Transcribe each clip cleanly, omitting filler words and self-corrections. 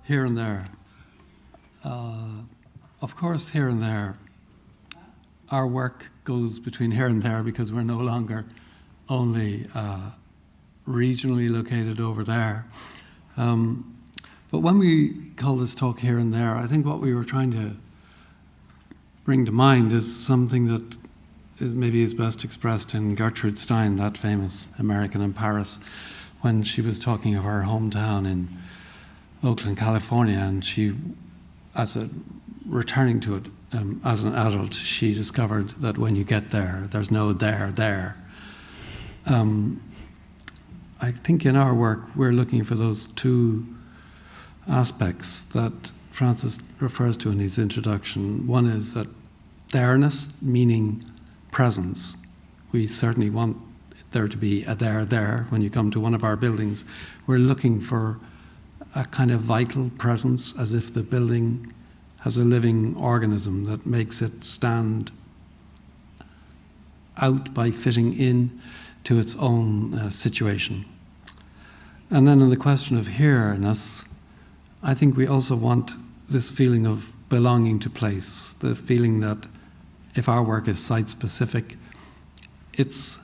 here and there. Of course, here and there, our work goes between here and there because we're no longer only regionally located over there. But when we call this talk here and there, I think what we were trying to bring to mind is something that maybe is best expressed in Gertrude Stein, that famous American in Paris, when she was talking of her hometown in Oakland, California, and she, returning to it as an adult, she discovered that when you get there, there's no there. I think in our work, we're looking for those two aspects that Francis refers to in his introduction. One is that there-ness, meaning presence. We certainly want there to be a there when you come to one of our buildings. We're looking for a kind of vital presence, as if the building has a living organism that makes it stand out by fitting in to its own situation. And then in the question of here-ness, I think we also want this feeling of belonging to place, the feeling that if our work is site-specific, its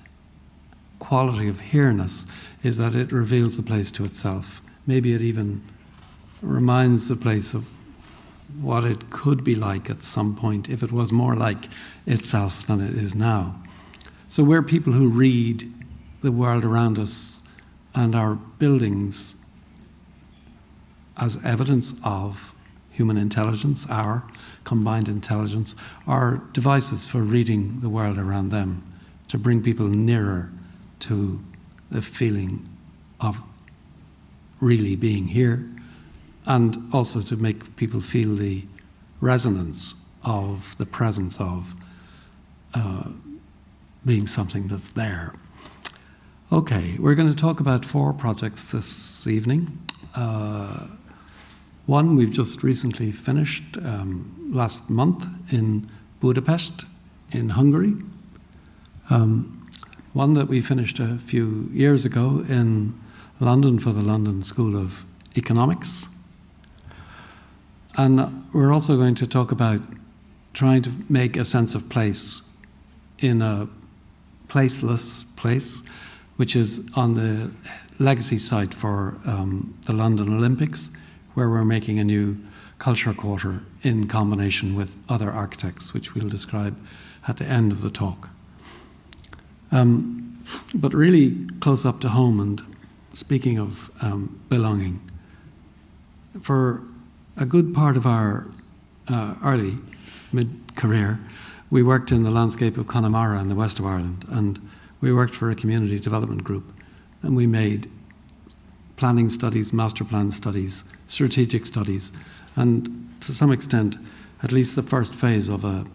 quality of here-ness is that it reveals the place to itself. Maybe it even reminds the place of what it could be like at some point if it was more like itself than it is now. So we're people who read the world around us and our buildings as evidence of human intelligence, our combined intelligence, are devices for reading the world around them, to bring people nearer to the feeling of really being here, and also to make people feel the resonance of the presence of being something that's there. Okay, we're going to talk about 4 projects this evening. One we've just recently finished last month in Budapest, in Hungary. One that we finished a few years ago in London for the London School of Economics. And we're also going to talk about trying to make a sense of place in a placeless place, which is on the legacy site for the London Olympics, where we're making a new culture quarter in combination with other architects, which we'll describe at the end of the talk. But really close up to home, and speaking of belonging, for a good part of our early mid-career, we worked in the landscape of Connemara in the west of Ireland, and we worked for a community development group, and we made planning studies, master plan studies, strategic studies, and to some extent, at least the first phase of a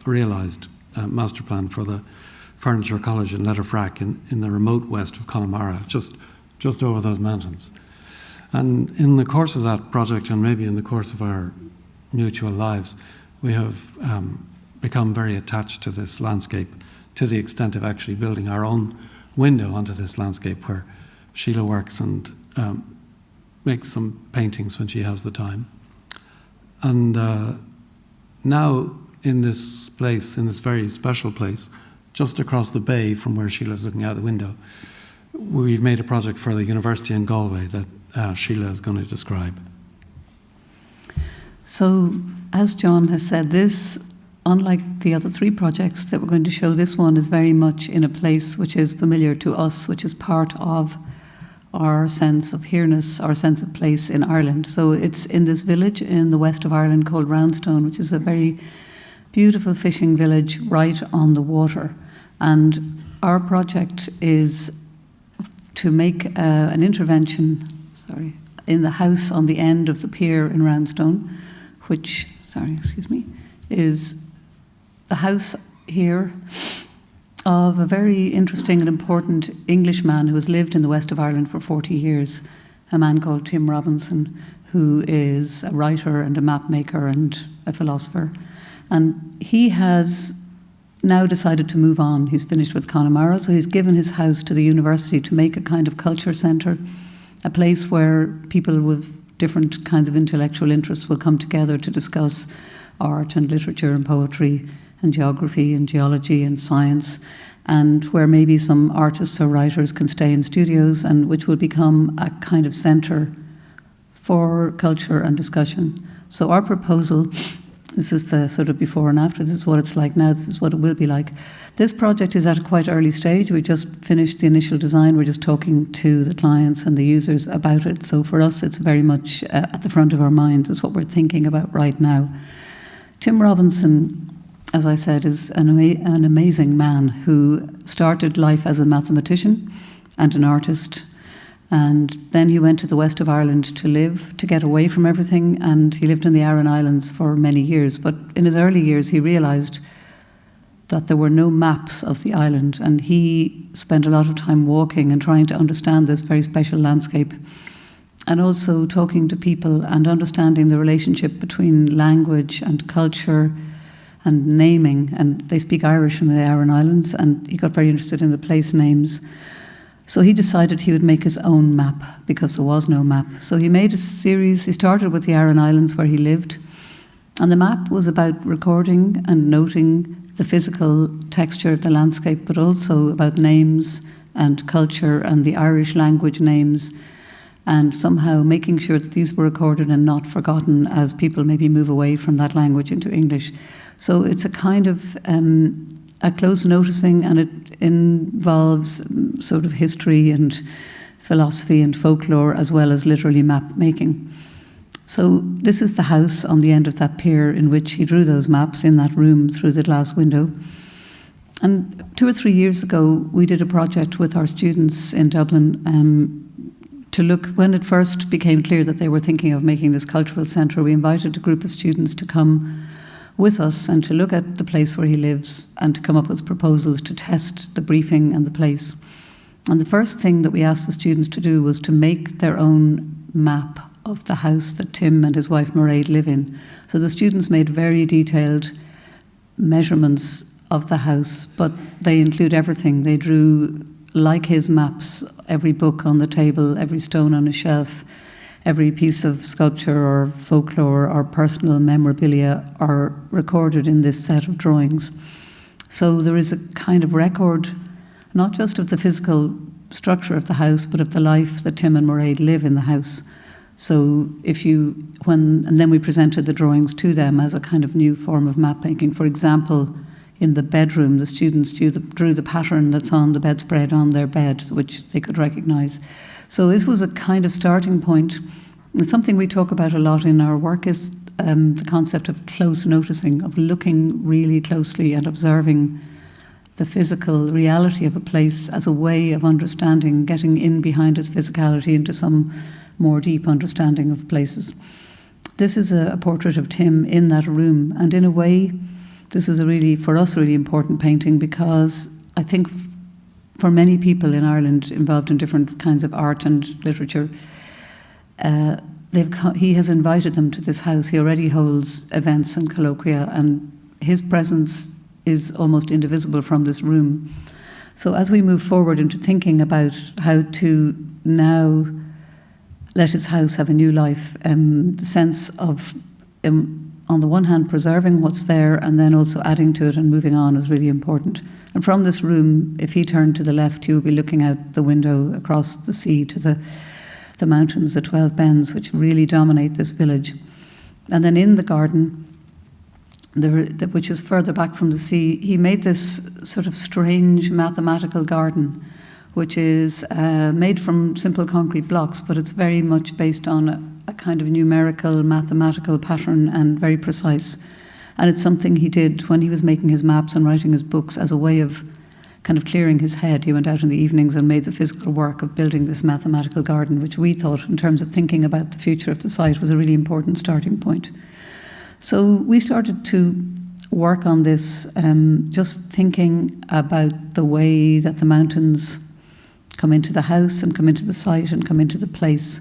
realised master plan for the Furniture College in Letterfrack in the remote west of Connemara, just over those mountains. And in the course of that project, and maybe in the course of our mutual lives, we have become very attached to this landscape, to the extent of actually building our own window onto this landscape, where Sheila works and makes some paintings when she has the time. And now in this place, in this very special place, just across the bay from where Sheila's looking out the window, we've made a project for the university in Galway that Sheila is going to describe. So, as John has said, this, unlike the other 3 projects that we're going to show, this one is very much in a place which is familiar to us, which is part of our sense of here-ness, our sense of place in Ireland. So it's in this village in the west of Ireland called Roundstone, which is a very beautiful fishing village right on the water. And our project is to make an intervention, in the house on the end of the pier in Roundstone, which, is the house here of a very interesting and important Englishman who has lived in the west of Ireland for 40 years, a man called Tim Robinson, who is a writer and a map maker and a philosopher. And he has now decided to move on. He's finished with Connemara, so he's given his house to the university to make a kind of culture centre, a place where people with different kinds of intellectual interests will come together to discuss art and literature and poetry and geography and geology and science, and where maybe some artists or writers can stay in studios, and which will become a kind of centre for culture and discussion. So our proposal, this is the sort of before and after, this is what it's like now, this is what it will be like. This project is at a quite early stage. We just finished the initial design. We're just talking to the clients and the users about it. So for us, it's very much at the front of our minds. It's what we're thinking about right now. Tim Robinson, as I said, is an amazing man who started life as a mathematician and an artist. And then he went to the west of Ireland to live, to get away from everything. And he lived in the Aran Islands for many years. But in his early years, he realised that there were no maps of the island, and he spent a lot of time walking and trying to understand this very special landscape, and also talking to people and understanding the relationship between language and culture and naming. And they speak Irish in the Aran Islands, and he got very interested in the place names. So he decided he would make his own map, because there was no map. So he made a series. He started with the Aran Islands where he lived, and the map was about recording and noting the physical texture of the landscape, but also about names and culture and the Irish language names, and somehow making sure that these were recorded and not forgotten as people maybe move away from that language into English. So it's a kind of a close noticing, and it involves sort of history and philosophy and folklore, as well as literally map making. So this is the house on the end of that pier in which he drew those maps, in that room through the glass window. And 2 or 3 years ago, we did a project with our students in Dublin to look, when it first became clear that they were thinking of making this cultural centre, we invited a group of students to come with us and to look at the place where he lives and to come up with proposals to test the briefing and the place. And the first thing that we asked the students to do was to make their own map of the house that Tim and his wife Mairead live in. So the students made very detailed measurements of the house, but they include everything. They drew, like his maps, every book on the table, every stone on a shelf, every piece of sculpture or folklore or personal memorabilia are recorded in this set of drawings. So there is a kind of record, not just of the physical structure of the house, but of the life that Tim and Mairead live in the house. So and then we presented the drawings to them as a kind of new form of map making. For example, in the bedroom, the students drew the pattern that's on the bedspread on their bed, which they could recognise. So this was a kind of starting point. It's something we talk about a lot in our work, is the concept of close noticing, of looking really closely and observing the physical reality of a place as a way of understanding, getting in behind its physicality into some more deep understanding of places. This is a portrait of Tim in that room, and in a way, this is for us, a really important painting, because I think for many people in Ireland involved in different kinds of art and literature, he has invited them to this house. He already holds events and colloquia, and his presence is almost indivisible from this room. So as we move forward into thinking about how to now let his house have a new life, the sense of, on the one hand, preserving what's there and then also adding to it and moving on is really important. And from this room, if he turned to the left, he would be looking out the window across the sea to the mountains, the 12 Bens, which really dominate this village. And then in the garden, which is further back from the sea, he made this sort of strange mathematical garden, which is made from simple concrete blocks, but it's very much based on a kind of numerical, mathematical pattern and very precise. And it's something he did when he was making his maps and writing his books as a way of kind of clearing his head. He went out in the evenings and made the physical work of building this mathematical garden, which we thought, in terms of thinking about the future of the site, was a really important starting point. So we started to work on this, just thinking about the way that the mountains come into the house and come into the site and come into the place.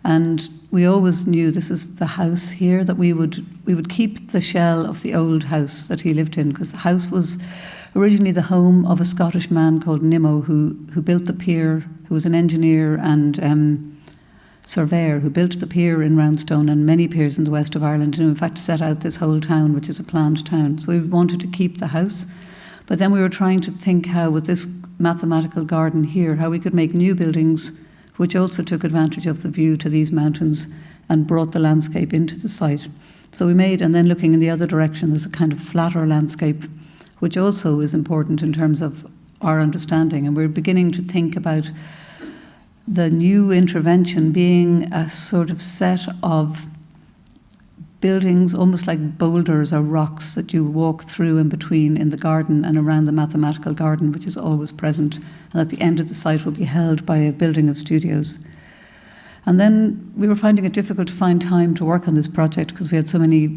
And we always knew this is the house here, that we would keep the shell of the old house that he lived in, because the house was originally the home of a Scottish man called Nimmo, who built the pier, who was an engineer and surveyor who built the pier in Roundstone and many piers in the west of Ireland, and in fact set out this whole town, which is a planned town. So we wanted to keep the house, but then we were trying to think how, with this mathematical garden here, how we could make new buildings which also took advantage of the view to these mountains and brought the landscape into the site. So we made, and then looking in the other direction, there's a kind of flatter landscape, which also is important in terms of our understanding. And we're beginning to think about the new intervention being a sort of set of buildings, almost like boulders or rocks that you walk through in between in the garden and around the mathematical garden, which is always present. And at the end of the site will be held by a building of studios. And then we were finding it difficult to find time to work on this project because we had so many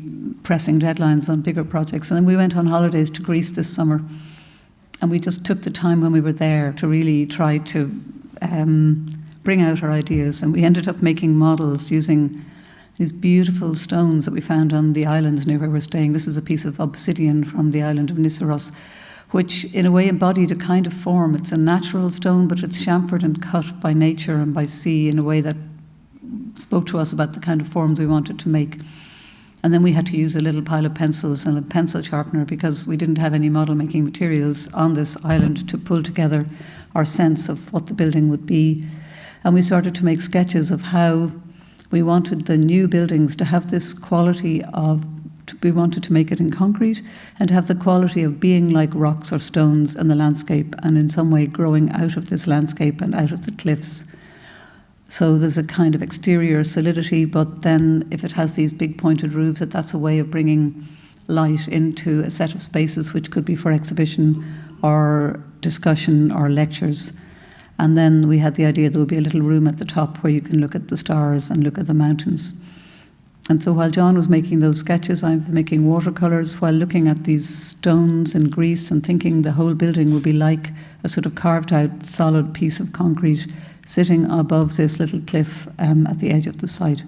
pressing deadlines on bigger projects. And then we went on holidays to Greece this summer. And we just took the time when we were there to really try to bring out our ideas. And we ended up making models using these beautiful stones that we found on the islands near where we're staying. This is a piece of obsidian from the island of Nisseros, which in a way embodied a kind of form. It's a natural stone, but it's chamfered and cut by nature and by sea in a way that spoke to us about the kind of forms we wanted to make. And then we had to use a little pile of pencils and a pencil sharpener because we didn't have any model making materials on this island to pull together our sense of what the building would be. And we started to make sketches of how we wanted the new buildings to have this quality of, we wanted to make it in concrete and have the quality of being like rocks or stones in the landscape and in some way growing out of this landscape and out of the cliffs. So there's a kind of exterior solidity, but then if it has these big pointed roofs, that's a way of bringing light into a set of spaces which could be for exhibition or discussion or lectures. And then we had the idea there would be a little room at the top where you can look at the stars and look at the mountains. And so while John was making those sketches, I was making watercolours while looking at these stones in Greece and thinking the whole building would be like a sort of carved out solid piece of concrete sitting above this little cliff at the edge of the site.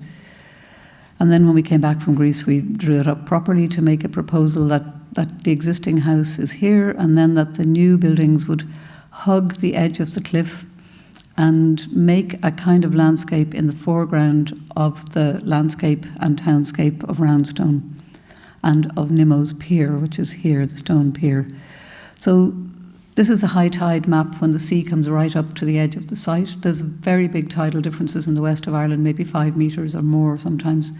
And then when we came back from Greece, we drew it up properly to make a proposal that the existing house is here and then that the new buildings would hug the edge of the cliff and make a kind of landscape in the foreground of the landscape and townscape of Roundstone and of Nimmo's Pier, which is here, the stone pier. So this is a high tide map when the sea comes right up to the edge of the site. There's very big tidal differences in the west of Ireland, maybe 5 metres or more sometimes.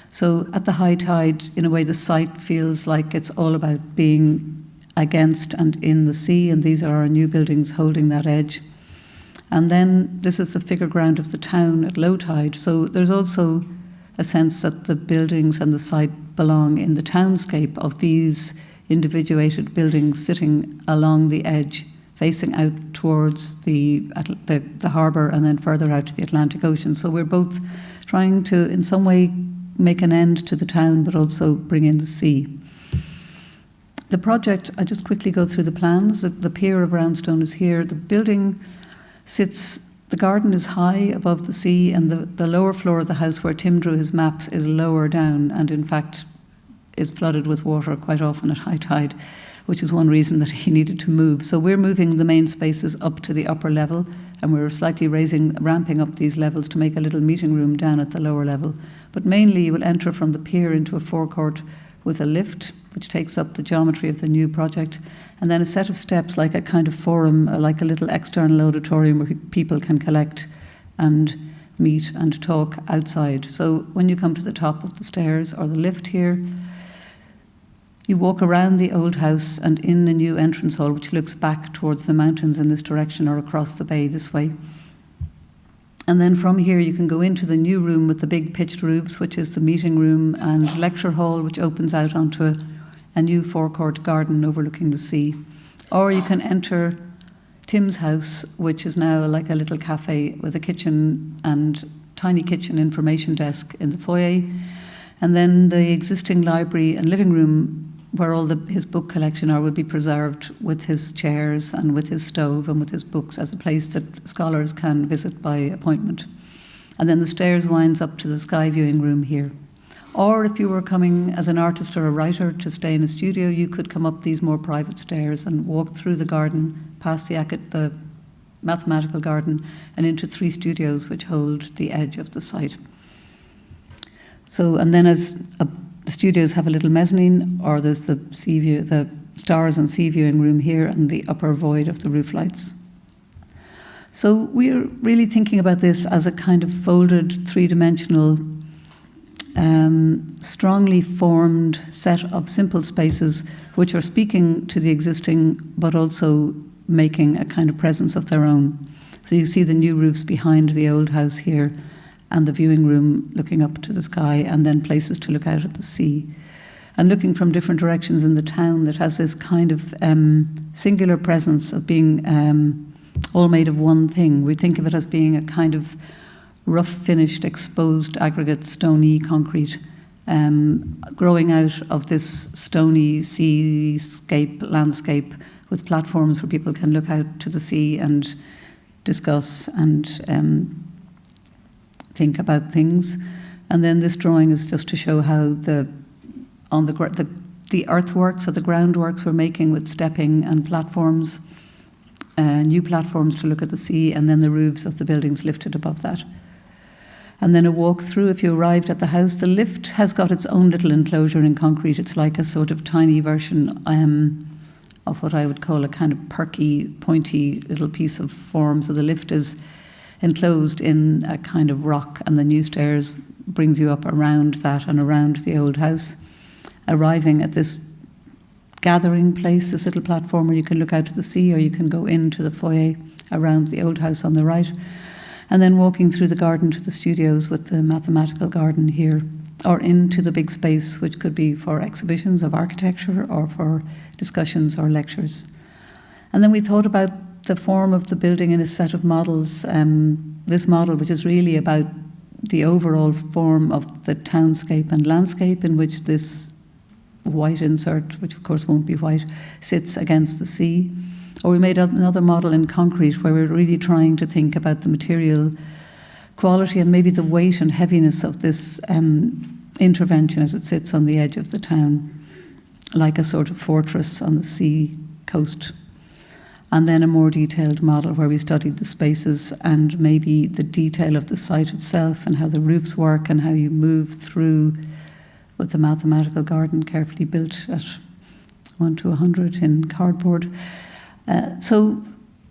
So at the high tide, in a way, the site feels like it's all about being against and in the sea, and these are our new buildings holding that edge. And then this is the figure ground of the town at low tide. So there's also a sense that the buildings and the site belong in the townscape of these individuated buildings sitting along the edge, facing out towards the harbour and then further out to the Atlantic Ocean. So we're both trying to, in some way, make an end to the town, but also bring in the sea. The project, I just quickly go through the plans. The pier of Roundstone is here. The building sits, the garden is high above the sea, and the lower floor of the house where Tim drew his maps is lower down and in fact is flooded with water quite often at high tide, which is one reason that he needed to move. So we're moving the main spaces up to the upper level and we're slightly ramping up these levels to make a little meeting room down at the lower level. But mainly you will enter from the pier into a forecourt with a lift, which takes up the geometry of the new project, and then a set of steps like a kind of forum, like a little external auditorium where people can collect and meet and talk outside. So when you come to the top of the stairs or the lift here, you walk around the old house and in a new entrance hall which looks back towards the mountains in this direction or across the bay this way. And then from here you can go into the new room with the big pitched roofs, which is the meeting room and lecture hall, which opens out onto a new forecourt garden overlooking the sea. Or you can enter Tim's house, which is now like a little cafe with a kitchen and tiny kitchen information desk in the foyer. And then the existing library and living room where all his book collection will be preserved with his chairs and with his stove and with his books as a place that scholars can visit by appointment. And then the stairs winds up to the sky viewing room here. Or if you were coming as an artist or a writer to stay in a studio, you could come up these more private stairs and walk through the garden, past the mathematical garden and into 3 studios which hold the edge of the site. So, and then the studios have a little mezzanine, or there's the sea view, the stars and sea viewing room here, and the upper void of the roof lights. So we're really thinking about this as a kind of folded, 3-dimensional, strongly formed set of simple spaces which are speaking to the existing, but also making a kind of presence of their own. So you see the new roofs behind the old house here, and the viewing room looking up to the sky, and then places to look out at the sea. And looking from different directions in the town that has this kind of singular presence of being all made of one thing. We think of it as being a kind of rough, finished, exposed, aggregate, stony concrete, growing out of this stony seascape, landscape, with platforms where people can look out to the sea and discuss and think about things. And then this drawing is just to show how the earthworks or the groundworks we're making with stepping and platforms, new platforms to look at the sea, and then the roofs of the buildings lifted above that. And then a walk through, if you arrived at the house, the lift has got its own little enclosure in concrete. It's like a sort of tiny version of what I would call a kind of perky, pointy little piece of form. So the lift is enclosed in a kind of rock, and the new stairs brings you up around that and around the old house, arriving at this gathering place, this little platform where you can look out to the sea, or you can go into the foyer around the old house on the right, and then walking through the garden to the studios with the mathematical garden here, or into the big space, which could be for exhibitions of architecture or for discussions or lectures. And then we thought about the form of the building in a set of models, this model which is really about the overall form of the townscape and landscape in which this white insert, which of course won't be white, sits against the sea. Or we made another model in concrete where we're really trying to think about the material quality and maybe the weight and heaviness of this intervention as it sits on the edge of the town, like a sort of fortress on the sea coast. And then a more detailed model where we studied the spaces and maybe the detail of the site itself and how the roofs work and how you move through with the mathematical garden carefully built at 1 to 100 in cardboard. So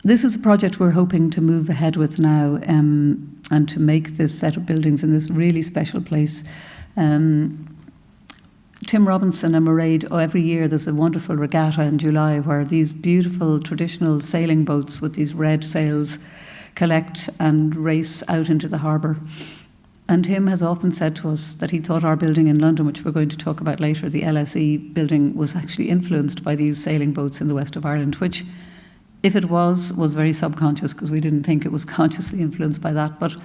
this is a project we're hoping to move ahead with now and to make this set of buildings in this really special place. Tim Robinson and Mairead, every year there's a wonderful regatta in July where these beautiful traditional sailing boats with these red sails collect and race out into the harbour. And Tim has often said to us that he thought our building in London, which we're going to talk about later, the LSE building, was actually influenced by these sailing boats in the west of Ireland, which, if it was very subconscious because we didn't think it was consciously influenced by that. But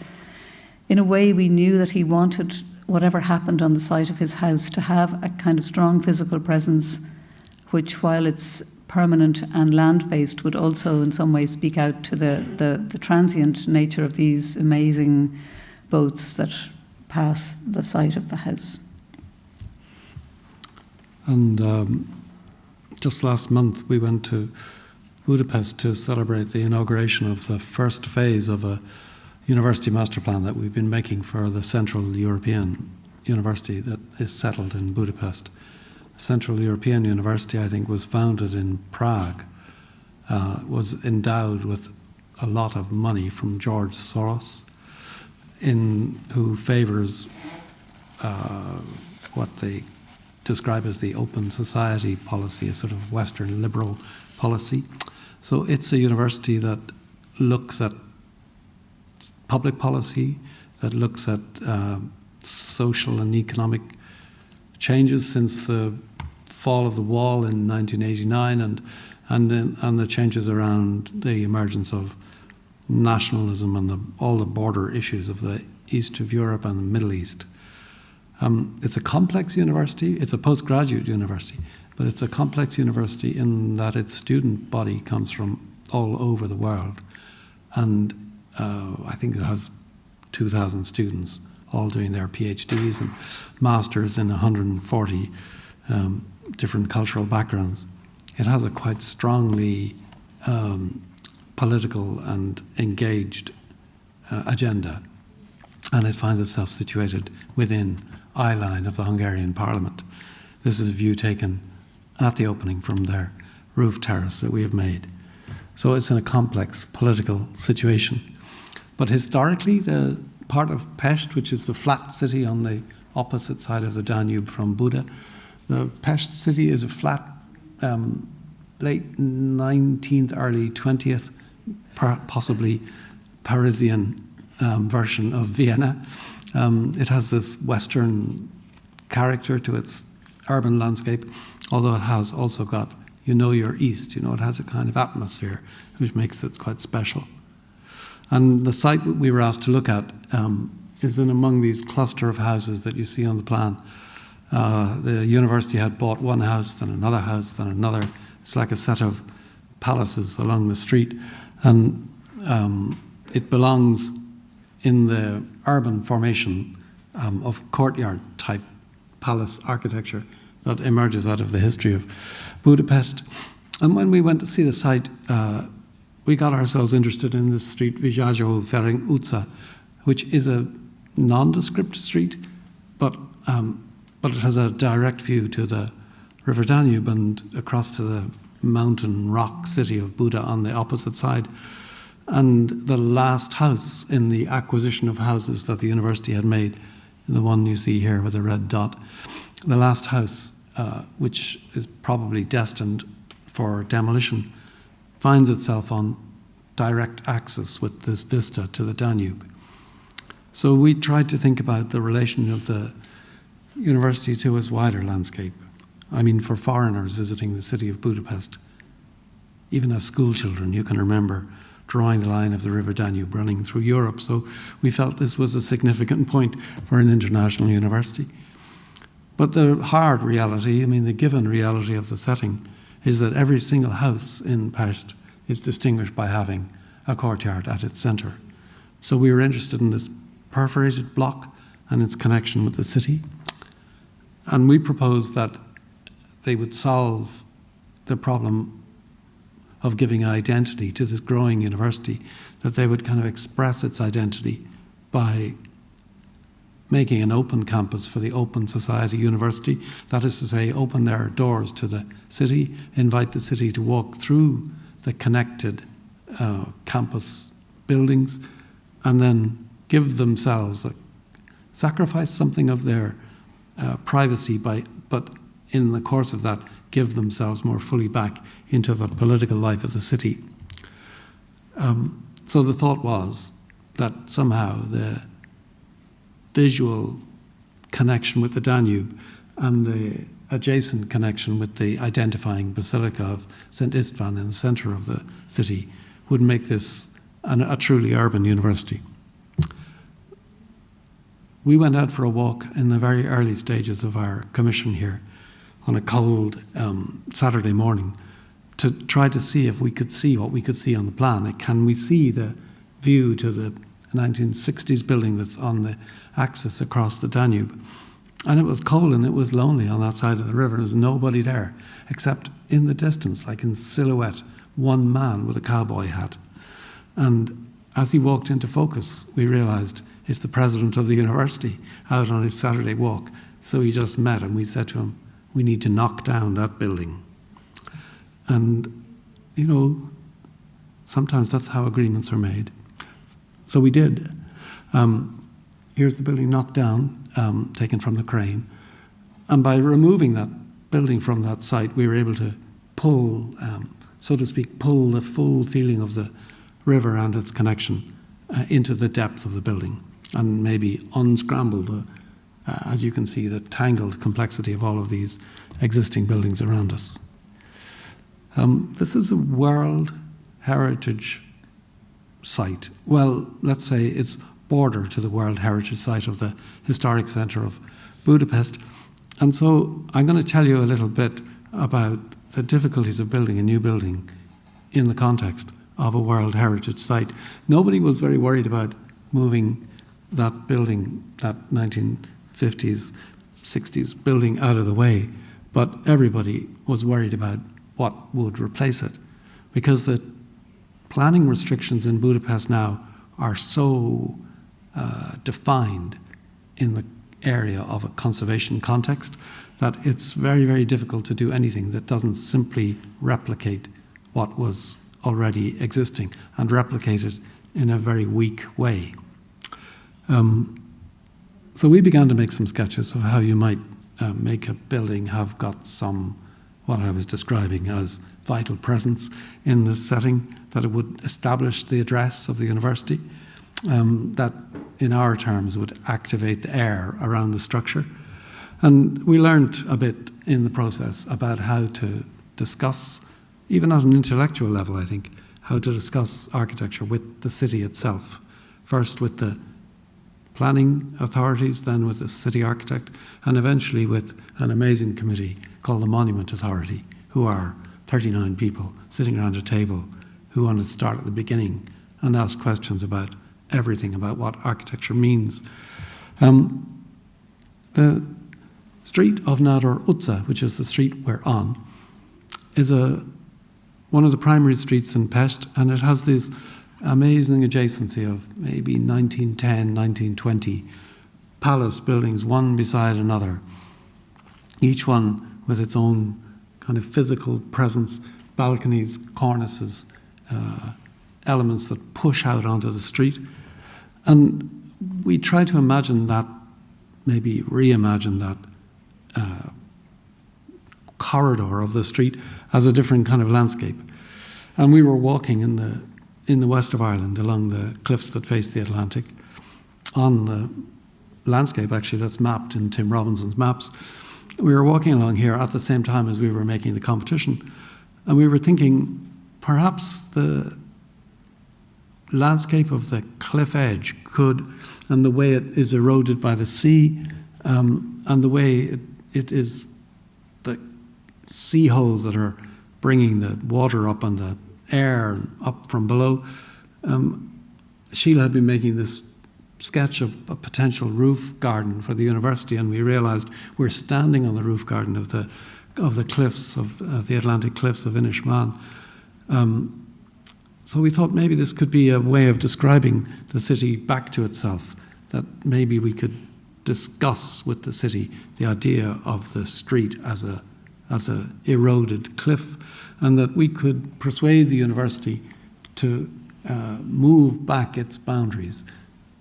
in a way, we knew that he wanted whatever happened on the site of his house to have a kind of strong physical presence, which, while it's permanent and land-based, would also in some way speak out to the transient nature of these amazing boats that pass the site of the house. And just last month we went to Budapest to celebrate the inauguration of the first phase of a university master plan that we've been making for the Central European University that is settled in Budapest. Central European University, I think, was founded in Prague, was endowed with a lot of money from George Soros, who favours what they describe as the open society policy, a sort of Western liberal policy. So it's a university that looks at public policy, that looks at social and economic changes since the fall of the wall in 1989 and the changes around the emergence of nationalism and all the border issues of the east of Europe and the Middle East. It's a complex university. It's a postgraduate university, but it's a complex university in that its student body comes from all over the world. And I think it has 2,000 students all doing their PhDs and masters in 140 different cultural backgrounds. It has a quite strongly political and engaged agenda, and it finds itself situated within eye line of the Hungarian Parliament. This is a view taken at the opening from their roof terrace that we have made. So it's in a complex political situation. But historically, the part of Pest, which is the flat city on the opposite side of the Danube from Buda, the Pest city is a flat, late 19th, early 20th, possibly Parisian version of Vienna. It has this Western character to its urban landscape, although it has also got, your east, it has a kind of atmosphere which makes it quite special. And the site we were asked to look at is in among these cluster of houses that you see on the plan. The university had bought one house, then another house, then another. It's like a set of palaces along the street. And it belongs in the urban formation of courtyard-type palace architecture that emerges out of the history of Budapest. And when we went to see the site, we got ourselves interested in this street, Vigyázsó Ferenc utca, which is a nondescript street, but it has a direct view to the River Danube and across to the mountain rock city of Buda on the opposite side. And the last house in the acquisition of houses that the university had made, the one you see here with a red dot, the last house, which is probably destined for demolition, finds itself on direct axis with this vista to the Danube. So we tried to think about the relation of the university to its wider landscape. I mean, for foreigners visiting the city of Budapest, even as school children, you can remember drawing the line of the River Danube running through Europe. So we felt this was a significant point for an international university. But the hard reality, the given reality of the setting, is that every single house in Pest is distinguished by having a courtyard at its centre. So we were interested in this perforated block and its connection with the city. And we proposed that they would solve the problem of giving identity to this growing university, that they would kind of express its identity by making an open campus for the Open Society University. That is to say, open their doors to the city, invite the city to walk through the connected campus buildings, and then give themselves, sacrifice something of their privacy, but in the course of that, give themselves more fully back into the political life of the city. So the thought was that somehow the visual connection with the Danube and the adjacent connection with the identifying basilica of St. Istvan in the centre of the city would make this a truly urban university. We went out for a walk in the very early stages of our commission here on a cold Saturday morning to try to see if we could see what we could see on the plan. Can we see the view to the 1960s building that's on the axis across the Danube? And it was cold and it was lonely on that side of the river. There's nobody there except in the distance, like in silhouette, one man with a cowboy hat. And as he walked into focus, we realised it's the president of the university out on his Saturday walk. So we just met and we said to him, we need to knock down that building. And, sometimes that's how agreements are made. So we did. Here's the building knocked down, taken from the crane. And by removing that building from that site, we were able to pull, so to speak, pull the full feeling of the river and its connection into the depth of the building, and maybe unscramble the, as you can see, the tangled complexity of all of these existing buildings around us. This is a World Heritage Site. Well, let's say it's border to the World Heritage Site of the historic centre of Budapest. And so I'm going to tell you a little bit about the difficulties of building a new building in the context of a World Heritage Site. Nobody was very worried about moving that building, that 1950s, 60s building out of the way, but everybody was worried about what would replace it, because the planning restrictions in Budapest now are so defined in the area of a conservation context that it's very, very difficult to do anything that doesn't simply replicate what was already existing and replicate it in a very weak way. So we began to make some sketches of how you might make a building have got some, what I was describing as vital presence in this setting, that it would establish the address of the university, that in our terms would activate the air around the structure. And we learned a bit in the process about how to discuss, even at an intellectual level, I think, how to discuss architecture with the city itself. First with the planning authorities, then with the city architect, and eventually with an amazing committee called the Monument Authority, who are 39 people sitting around a table who want to start at the beginning and ask questions about everything about what architecture means. The street of Nádor utca, which is the street we're on, is one of the primary streets in Pest, and it has this amazing adjacency of maybe 1910, 1920 palace buildings, one beside another, each one with its own kind of physical presence, balconies, cornices, elements that push out onto the street. And we try to imagine that, maybe reimagine that corridor of the street as a different kind of landscape. And we were walking in the west of Ireland along the cliffs that face the Atlantic on the landscape actually that's mapped in Tim Robinson's maps. We were walking along here at the same time as we were making the competition, and we were thinking perhaps the landscape of the cliff edge could, and the way it is eroded by the sea, and the way it is the sea holes that are bringing the water up and the air up from below. Sheila had been making this sketch of a potential roof garden for the university, and we realized we're standing on the roof garden of the cliffs of the Atlantic cliffs of Inishmaan. So we thought maybe this could be a way of describing the city back to itself, that maybe we could discuss with the city the idea of the street as a eroded cliff, and that we could persuade the university to move back its boundaries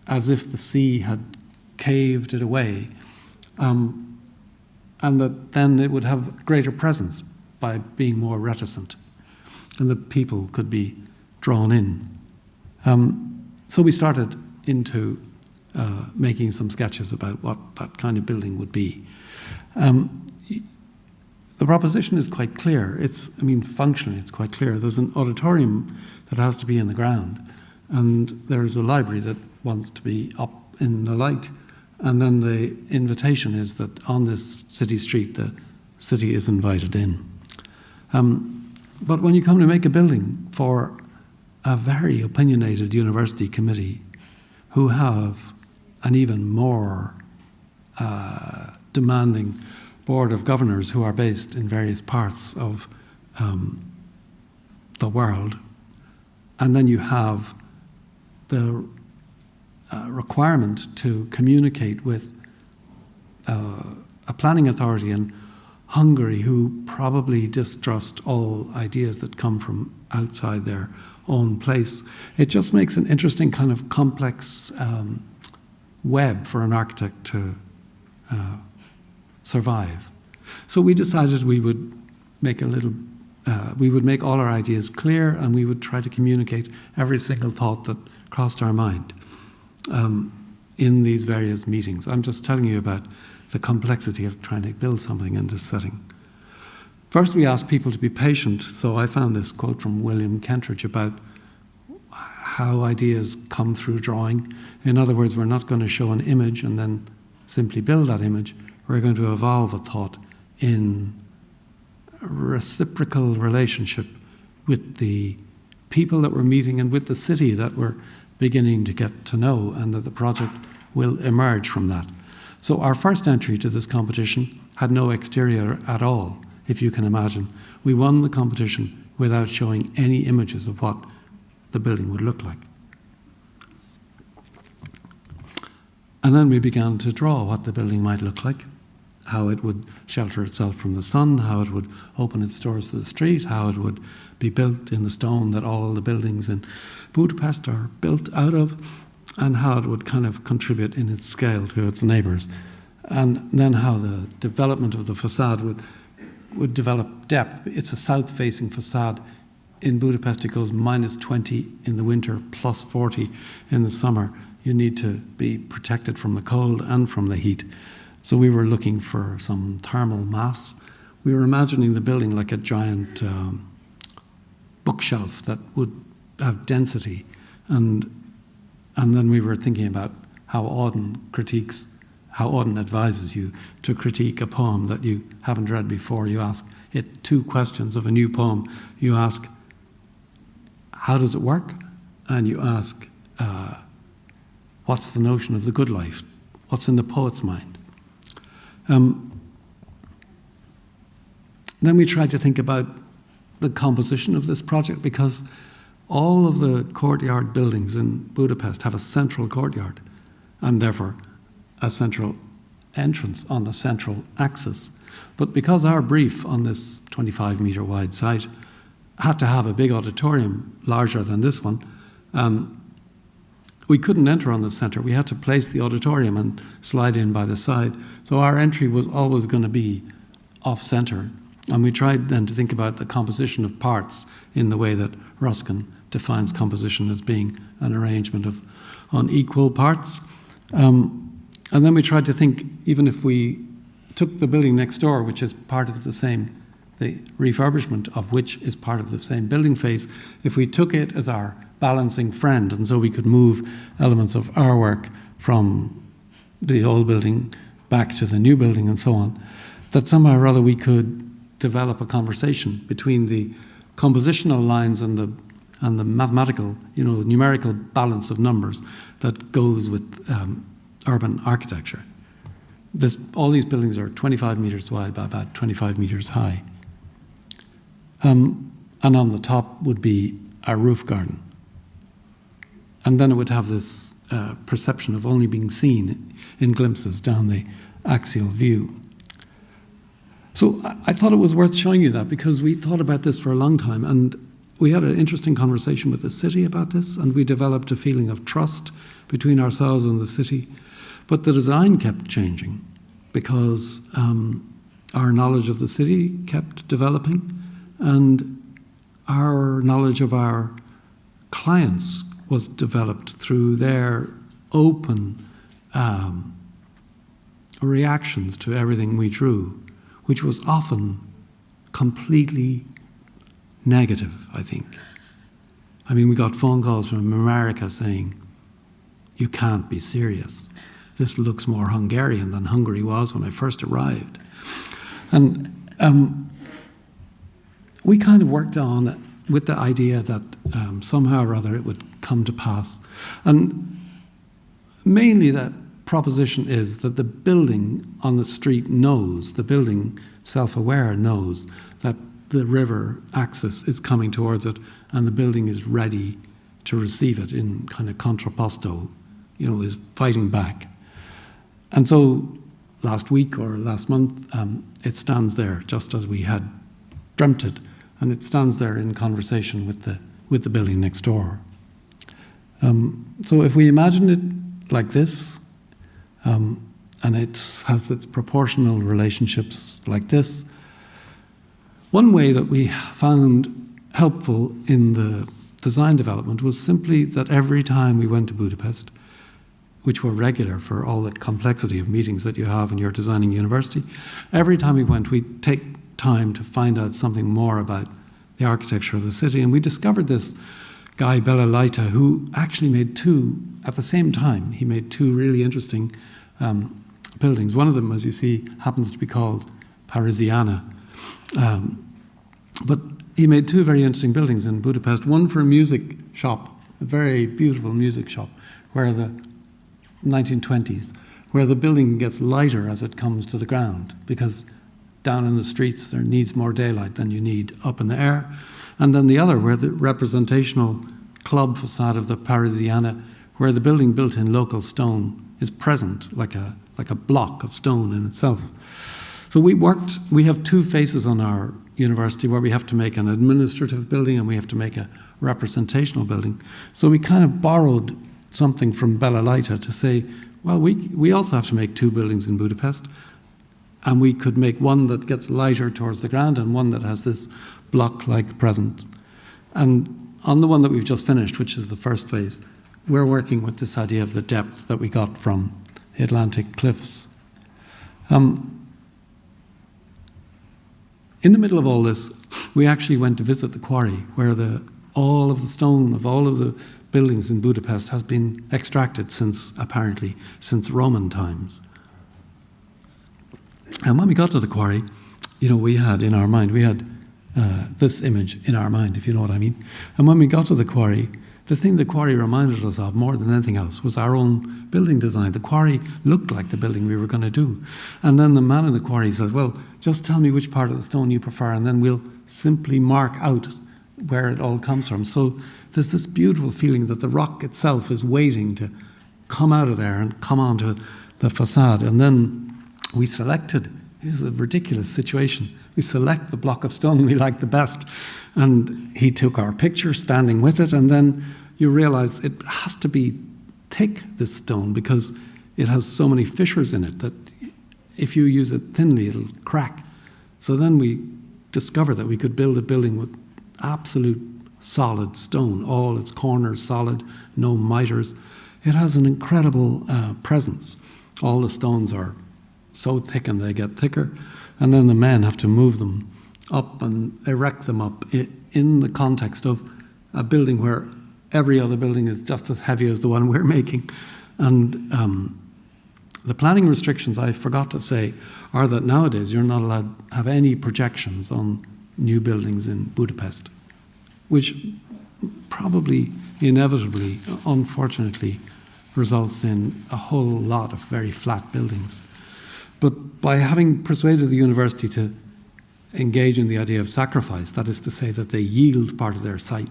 as if the sea had caved it away, and that then it would have greater presence by being more reticent, and that people could be drawn in. So we started into making some sketches about what that kind of building would be. The proposition is quite clear. Functionally it's quite clear. There's an auditorium that has to be in the ground, and there's a library that wants to be up in the light, and then the invitation is that on this city street the city is invited in. But when you come to make a building for a very opinionated university committee who have an even more demanding board of governors who are based in various parts of the world, and then you have the requirement to communicate with a planning authority in Hungary who probably distrust all ideas that come from outside their own place. It just makes an interesting kind of complex web for an architect to survive. So we decided we would make all our ideas clear, and we would try to communicate every single thought that crossed our mind in these various meetings. I'm just telling you about the complexity of trying to build something in this setting. First, we asked people to be patient. So I found this quote from William Kentridge about how ideas come through drawing. In other words, we're not going to show an image and then simply build that image. We're going to evolve a thought in reciprocal relationship with the people that we're meeting and with the city that we're beginning to get to know, and that the project will emerge from that. So our first entry to this competition had no exterior at all, if you can imagine. We won the competition without showing any images of what the building would look like. And then we began to draw what the building might look like, how it would shelter itself from the sun, how it would open its doors to the street, how it would be built in the stone that all the buildings in Budapest are built out of, and how it would kind of contribute in its scale to its neighbours. And then how the development of the facade would develop depth. It's a south-facing facade. In Budapest, it goes -20 in the winter, +40 in the summer. You need to be protected from the cold and from the heat. So we were looking for some thermal mass. We were imagining the building like a giant bookshelf that would have density. And then we were thinking about how Auden advises you to critique a poem that you haven't read before. You ask it 2 questions of a new poem. You ask, how does it work? And you ask, what's the notion of the good life? What's in the poet's mind? Then we tried to think about the composition of this project, because all of the courtyard buildings in Budapest have a central courtyard and therefore a central entrance on the central axis. But because our brief on this 25-metre wide site had to have a big auditorium larger than this one, we couldn't enter on the centre. We had to place the auditorium and slide in by the side. So our entry was always going to be off-centre. And we tried then to think about the composition of parts in the way that Ruskin defines composition as being an arrangement of unequal parts. And then we tried to think, even if we took the building next door, which is part of the refurbishment of which is part of the same building phase, if we took it as our balancing friend, and so we could move elements of our work from the old building back to the new building and so on, that somehow or other we could develop a conversation between the compositional lines and the mathematical, numerical balance of numbers that goes with urban architecture. All these buildings are 25 metres wide by about 25 metres high. And on the top would be a roof garden. And then it would have this perception of only being seen in glimpses down the axial view. So I thought it was worth showing you that, because we thought about this for a long time, and we had an interesting conversation with the city about this, and we developed a feeling of trust between ourselves and the city. But the design kept changing, because our knowledge of the city kept developing, and our knowledge of our clients was developed through their open reactions to everything we drew, which was often completely negative, I think. I mean, we got phone calls from America saying, "You can't be serious. This looks more Hungarian than Hungary was when I first arrived." And we kind of worked on it with the idea that somehow or other it would come to pass. And mainly that proposition is that the building on the street knows, the building self-aware knows that the river axis is coming towards it, and the building is ready to receive it in kind of contrapposto, is fighting back. And so last week or last month, it stands there just as we had dreamt it, and it stands there in conversation with the building next door. So if we imagine it like this, and it has its proportional relationships like this, one way that we found helpful in the design development was simply that every time we went to Budapest, which were regular for all the complexity of meetings that you have when you're designing university, every time we went, we'd take time to find out something more about the architecture of the city. And we discovered this guy, Bela Laita, who actually made at the same time, he made two really interesting buildings. One of them, as you see, happens to be called Parisiana. But he made two very interesting buildings in Budapest. One for a music shop, a very beautiful music shop, where the 1920s, where the building gets lighter as it comes to the ground, because down in the streets there needs more daylight than you need up in the air. And then the other, where the representational club facade of the Parisiana, where the building built in local stone is present like a block of stone in itself. So we have two phases on our university where we have to make an administrative building and we have to make a representational building. So we kind of borrowed something from Bella Laita to say, well, we also have to make two buildings in Budapest, and we could make one that gets lighter towards the ground and one that has this block-like presence. And on the one that we've just finished, which is the first phase, we're working with this idea of the depth that we got from the Atlantic cliffs. In the middle of all this, we actually went to visit the quarry where all of the stone of all of the buildings in Budapest has been extracted apparently since Roman times. And when we got to the quarry, we had this image in our mind, if you know what I mean. And when we got to the quarry, the thing the quarry reminded us of more than anything else was our own building design. The quarry looked like the building we were going to do. And then the man in the quarry said, well, just tell me which part of the stone you prefer, and then we'll simply mark out where it all comes from. So there's this beautiful feeling that the rock itself is waiting to come out of there and come onto the facade. And then we selected, this is a ridiculous situation, we select the block of stone we like the best. And he took our picture standing with it, and then you realize it has to be thick, this stone, because it has so many fissures in it that if you use it thinly, it'll crack. So then we discovered that we could build a building with absolute solid stone, all its corners solid, no miters. It has an incredible presence. All the stones are so thick and they get thicker, and then the men have to move them up and erect them up in the context of a building where every other building is just as heavy as the one we're making. And the planning restrictions, I forgot to say, are that nowadays you're not allowed to have any projections on new buildings in Budapest, which probably, inevitably, unfortunately, results in a whole lot of very flat buildings. But by having persuaded the university to engage in the idea of sacrifice, that is to say that they yield part of their site,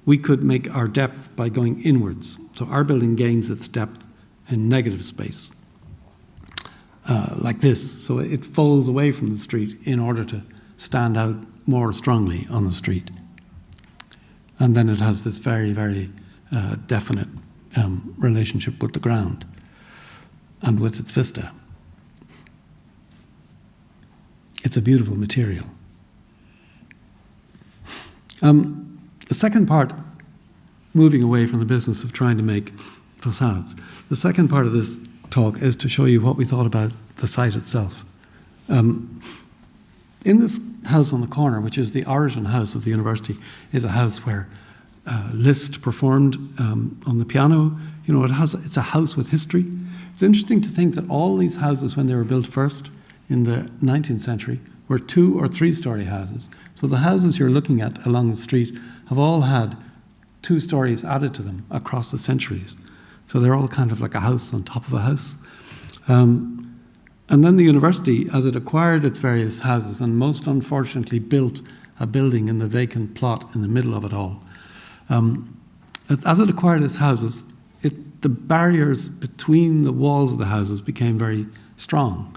we could make our depth by going inwards. So our building gains its depth in negative space, like this. So it folds away from the street in order to stand out more strongly on the street. And then it has this very, very definite relationship with the ground and with its vista. It's a beautiful material. The second part, moving away from the business of trying to make facades, the second part of this talk is to show you what we thought about the site itself. In this house on the corner, which is the origin house of the university, is a house where Liszt performed on the piano. It's a house with history. It's interesting to think that all these houses, when they were built first, in the 19th century, were 2- or 3-story houses. So the houses you're looking at along the street have all had 2 stories added to them across the centuries. So they're all kind of like a house on top of a house. And then the university, as it acquired its various houses, and most unfortunately built a building in the vacant plot in the middle of it all, as it acquired its houses, the barriers between the walls of the houses became very strong,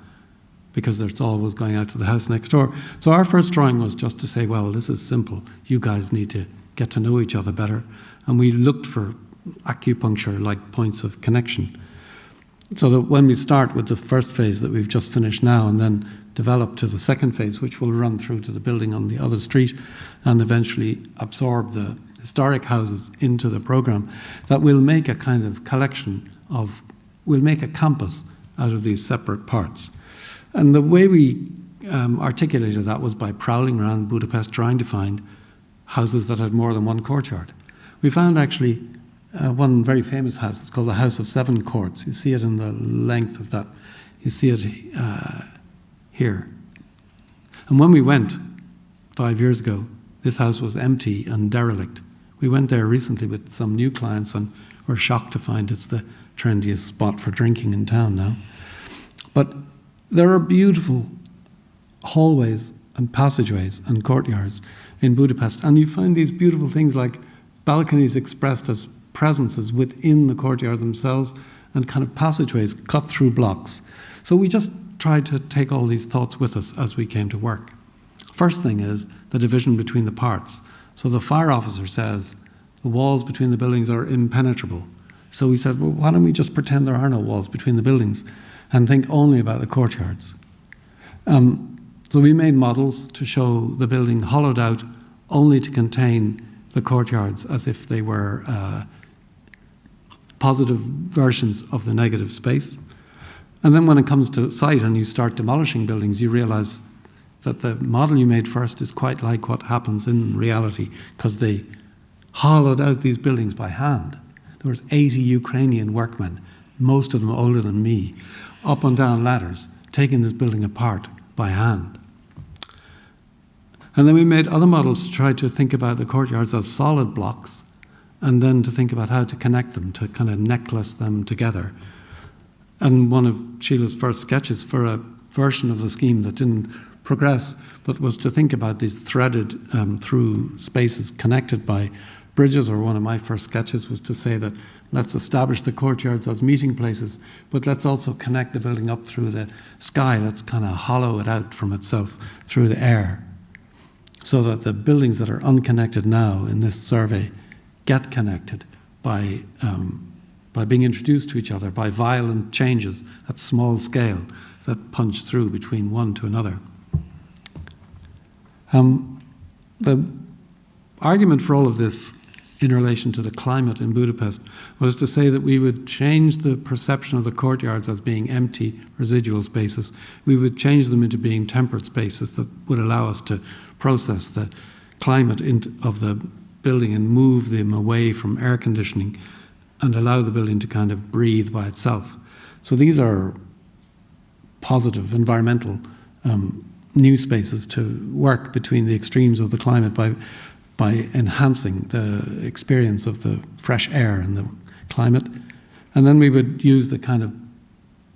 because it's always going out to the house next door. So our first drawing was just to say, well, this is simple. You guys need to get to know each other better. And we looked for acupuncture-like points of connection. So that when we start with the first phase that we've just finished now, and then develop to the second phase, which will run through to the building on the other street, and eventually absorb the historic houses into the program, that we'll make a kind of collection we'll make a campus out of these separate parts. And the way we articulated that was by prowling around Budapest trying to find houses that had more than one courtyard. We found actually one very famous house. It's called the House of 7 Courts. You see it in the length of that. You see it here. And when we went 5 years ago, this house was empty and derelict. We went there recently with some new clients and were shocked to find it's the trendiest spot for drinking in town now. But there are beautiful hallways and passageways and courtyards in Budapest, and you find these beautiful things like balconies expressed as presences within the courtyard themselves, and kind of passageways cut through blocks. So we just tried to take all these thoughts with us as we came to work. First thing is the division between the parts. So the fire officer says the walls between the buildings are impenetrable. So we said, well, why don't we just pretend there are no walls between the buildings and think only about the courtyards? So we made models to show the building hollowed out only to contain the courtyards as if they were positive versions of the negative space. And then when it comes to site and you start demolishing buildings, you realize that the model you made first is quite like what happens in reality, because they hollowed out these buildings by hand. There was 80 Ukrainian workmen, most of them older than me, up and down ladders, taking this building apart by hand. And then we made other models to try to think about the courtyards as solid blocks, and then to think about how to connect them, to kind of necklace them together. And one of Sheila's first sketches for a version of the scheme that didn't progress, but was to think about these threaded through spaces connected by bridges, or one of my first sketches was to say that let's establish the courtyards as meeting places, but let's also connect the building up through the sky. Let's kind of hollow it out from itself through the air, so that the buildings that are unconnected now in this survey get connected by being introduced to each other, by violent changes at small scale that punch through between one to another. The argument for all of this in relation to the climate in Budapest was to say that we would change the perception of the courtyards as being empty residual spaces. We would change them into being temperate spaces that would allow us to process the climate of the building and move them away from air conditioning and allow the building to kind of breathe by itself. So these are positive environmental new spaces to work between the extremes of the climate by enhancing the experience of the fresh air and the climate. And then we would use the kind of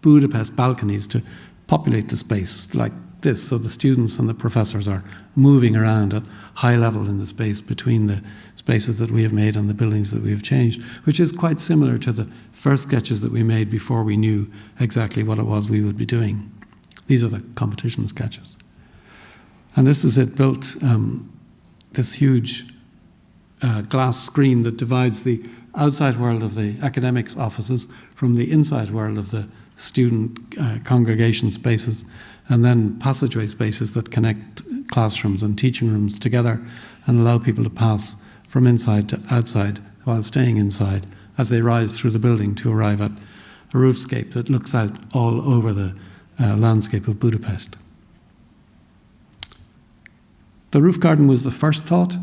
Budapest balconies to populate the space like this, so the students and the professors are moving around at high level in the space between the spaces that we have made and the buildings that we have changed, which is quite similar to the first sketches that we made before we knew exactly what it was we would be doing. These are the competition sketches. And this is it built, this huge glass screen that divides the outside world of the academics' offices from the inside world of the student congregation spaces, and then passageway spaces that connect classrooms and teaching rooms together and allow people to pass from inside to outside while staying inside as they rise through the building to arrive at a roofscape that looks out all over the landscape of Budapest. The roof garden was the first thought,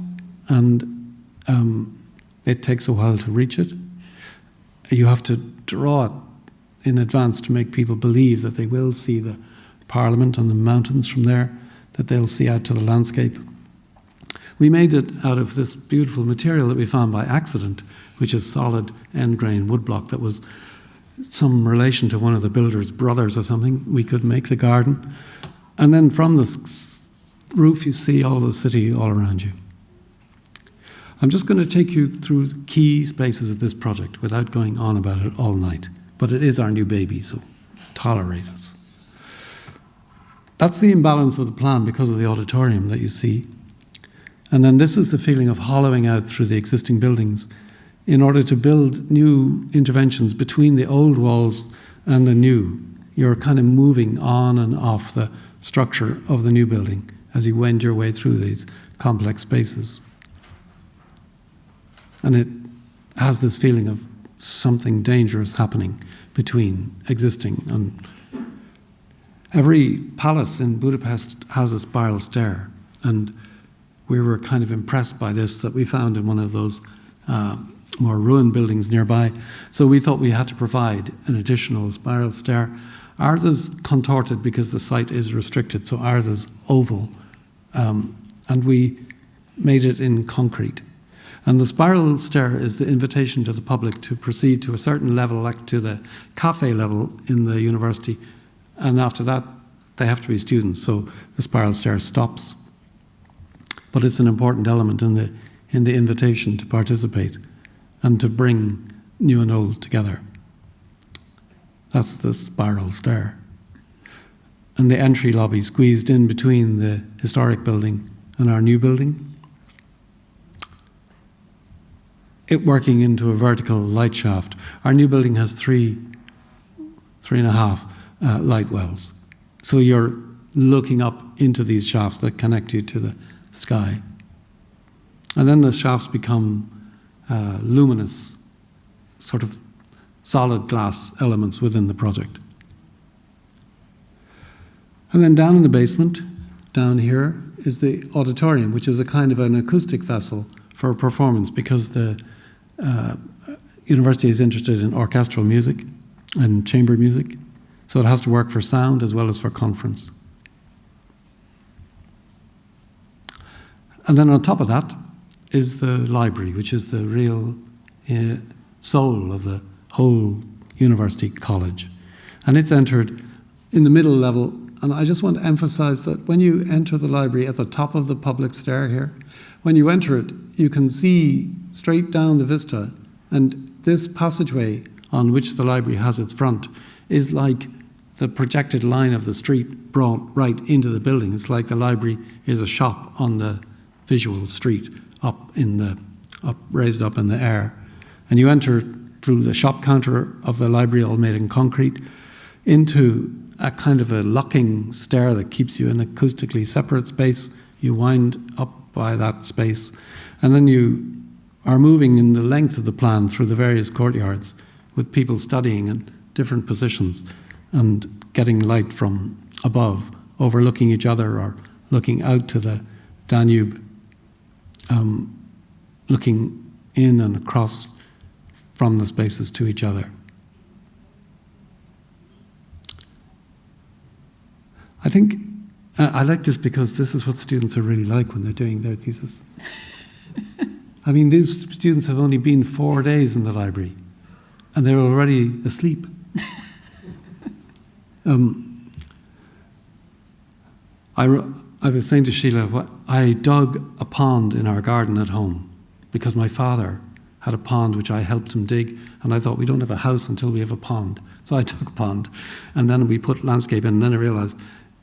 and it takes a while to reach it. You have to draw it in advance to make people believe that they will see the Parliament and the mountains from there, that they'll see out to the landscape. We made it out of this beautiful material that we found by accident, which is solid end-grain woodblock that was some relation to one of the builder's brothers or something. We could make the garden. And then from the roof, you see all the city all around you. I'm just going to take you through the key spaces of this project without going on about it all night. But it is our new baby, so tolerate us. That's the imbalance of the plan because of the auditorium that you see. And then this is the feeling of hollowing out through the existing buildings in order to build new interventions between the old walls and the new. You're kind of moving on and off the structure of the new building as you wend your way through these complex spaces. And it has this feeling of something dangerous happening between existing and... Every palace in Budapest has a spiral stair, and we were kind of impressed by this that we found in one of those more ruined buildings nearby. So we thought we had to provide an additional spiral stair. Ours is contorted because the site is restricted, so ours is oval, and we made it in concrete. And the spiral stair is the invitation to the public to proceed to a certain level, like to the cafe level in the university. And after that, they have to be students, so the spiral stair stops. But it's an important element in the in the invitation to participate and to bring new and old together. That's the spiral stair. And the entry lobby squeezed in between the historic building and our new building. It working into a vertical light shaft. Our new building has three and a half light wells. So you're looking up into these shafts that connect you to the sky. And then the shafts become luminous, sort of solid glass elements within the project. And then down in the basement, down here, is the auditorium, which is a kind of an acoustic vessel for a performance, because the university is interested in orchestral music and chamber music. So it has to work for sound as well as for conference. And then on top of that is the library, which is the real soul of the whole university college. And it's entered in the middle level. And I just want to emphasize that when you enter the library at the top of the public stair here, when you enter it, you can see straight down the vista. And this passageway on which the library has its front is like the projected line of the street brought right into the building. It's like the library is a shop on the visual street raised up in the air. And you enter through the shop counter of the library, all made in concrete, into a kind of a locking stair that keeps you in an acoustically separate space. You wind up by that space, and then you are moving in the length of the plan through the various courtyards with people studying in different positions and getting light from above, overlooking each other or looking out to the Danube, looking in and across from the spaces to each other. I think I like this because this is what students are really like when they're doing their thesis. I mean, these students have only been 4 days in the library, and they're already asleep. I was saying to Sheila, I dug a pond in our garden at home because my father had a pond which I helped him dig, and I thought, we don't have a house until we have a pond. So I dug a pond, and then we put landscape in, and then I realised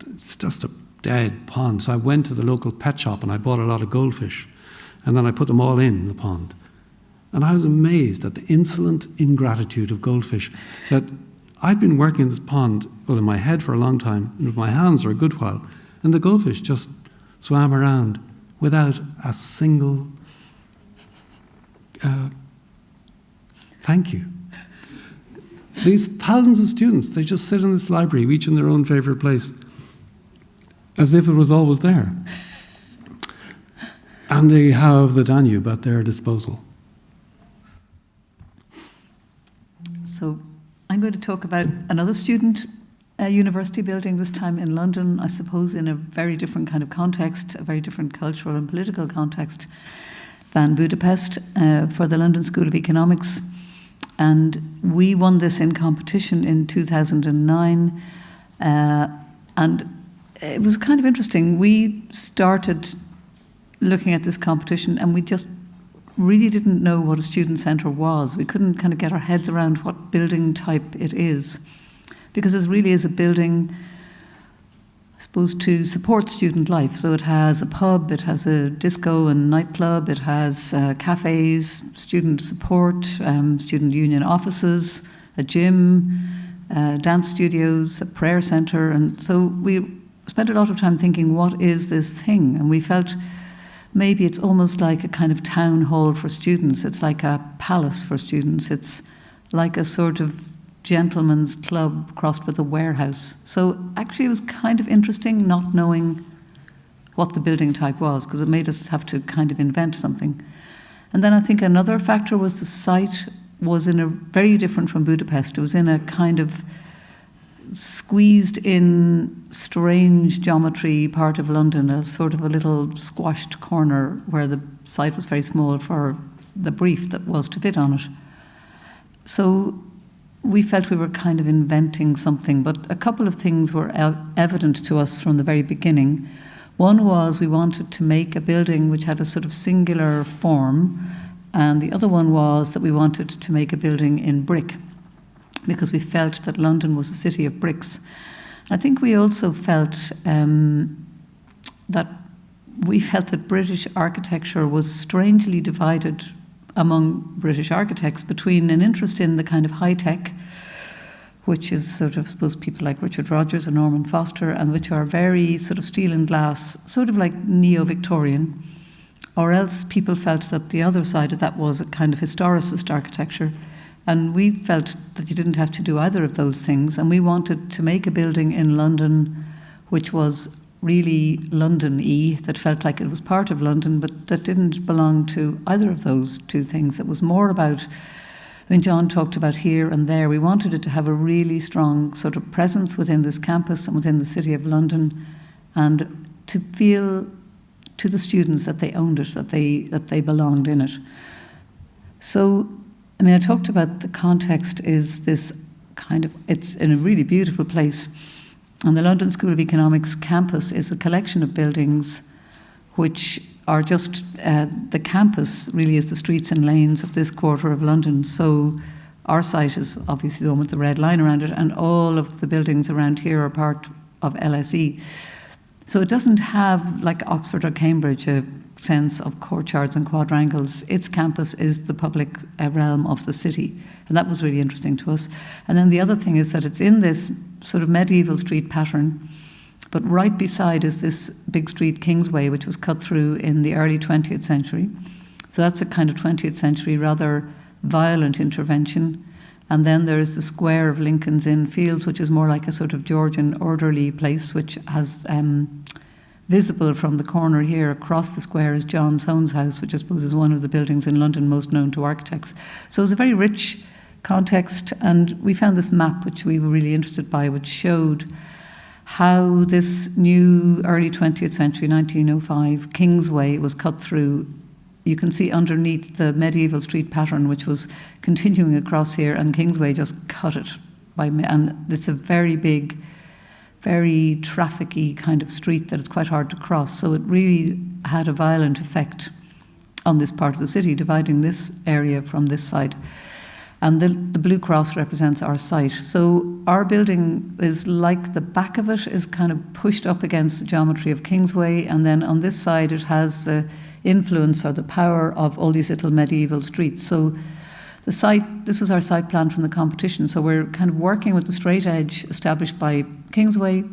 it's just a dead pond. So I went to the local pet shop and I bought a lot of goldfish, and then I put them all in the pond. And I was amazed at the insolent ingratitude of goldfish, that I'd been working in this pond, well, in my head for a long time, and with my hands for a good while, and the goldfish just swam around without a single thank you. These thousands of students, they just sit in this library, each in their own favourite place, as if it was always there. And they have the Danube at their disposal. So I'm going to talk about another student university building, this time in London, I suppose in a very different kind of context, a very different cultural and political context than Budapest, for the London School of Economics. And we won this in competition in 2009. And it was kind of interesting. We started looking at this competition and we just really didn't know what a student centre was. We couldn't kind of get our heads around what building type it is, because it really is a building, I suppose, to support student life. So it has a pub, it has a disco and nightclub, it has cafes, student support, student union offices, a gym, dance studios, a prayer centre. And so we spent a lot of time thinking, what is this thing? And we felt maybe it's almost like a kind of town hall for students. It's like a palace for students. It's like a sort of gentleman's club crossed with a warehouse. So actually it was kind of interesting not knowing what the building type was, because it made us have to kind of invent something. And then I think another factor was the site was in a very different from Budapest. It was in a kind of squeezed in strange geometry part of London, a sort of a little squashed corner where the site was very small for the brief that was to fit on it. So we felt we were kind of inventing something, but a couple of things were evident to us from the very beginning. One was we wanted to make a building which had a sort of singular form, and the other one was that we wanted to make a building in brick, because we felt that London was a city of bricks. I think we also felt that British architecture was strangely divided among British architects between an interest in the kind of high-tech, which is sort of, I suppose, people like Richard Rogers and Norman Foster, and which are very sort of steel and glass, sort of like neo-Victorian, or else people felt that the other side of that was a kind of historicist architecture. And we felt that you didn't have to do either of those things, and we wanted to make a building in London which was really London-y, that felt like it was part of London, but that didn't belong to either of those two things. It was more about, I mean, John talked about here and there. We wanted it to have a really strong sort of presence within this campus and within the city of London, and to feel to the students that they owned it, that they belonged in it. So, I mean, I talked about the context is this kind of, it's in a really beautiful place. And the London School of Economics campus is a collection of buildings which are just, the campus really is the streets and lanes of this quarter of London. So our site is obviously the one with the red line around it, and all of the buildings around here are part of LSE. So it doesn't have, like Oxford or Cambridge, a sense of courtyards and quadrangles. Its campus is the public realm of the city, and that was really interesting to us. And then the other thing is that it's in this sort of medieval street pattern, but right beside is this big street, Kingsway, which was cut through in the early 20th century. So that's a kind of 20th century rather violent intervention. And then there is the square of Lincoln's Inn Fields, which is more like a sort of Georgian orderly place, which has visible from the corner here across the square is John Soane's house, which I suppose is one of the buildings in London most known to architects. So it's a very rich context, and we found this map which we were really interested by, which showed how this new early 20th century, 1905, Kingsway was cut through. You can see underneath the medieval street pattern, which was continuing across here, and Kingsway just cut it. And it's a very big, very traffic-y kind of street that it's quite hard to cross. So it really had a violent effect on this part of the city, dividing this area from this side. And the blue cross represents our site. So our building is like the back of it is kind of pushed up against the geometry of Kingsway, and then on this side it has the influence or the power of all these little medieval streets. So the site, this was our site plan from the competition. So we're kind of working with the straight edge established by Kingsway,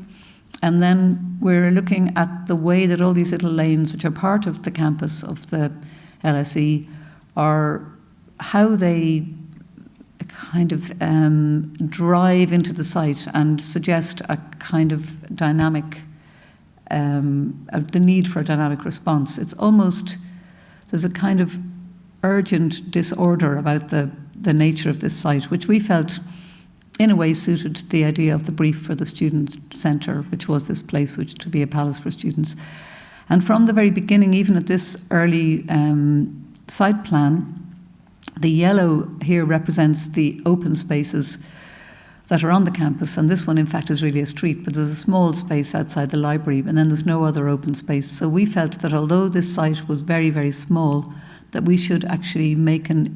and then we're looking at the way that all these little lanes, which are part of the campus of the LSE, are how they kind of drive into the site and suggest a kind of dynamic, the need for a dynamic response. It's almost, there's a kind of urgent disorder about the nature of this site, which we felt in a way suited the idea of the brief for the student centre, which was this place which to be a palace for students. And from the very beginning, even at this early site plan, the yellow here represents the open spaces that are on the campus, and this one in fact is really a street, but there's a small space outside the library, and then there's no other open space. So we felt that although this site was very, very small, that we should actually make a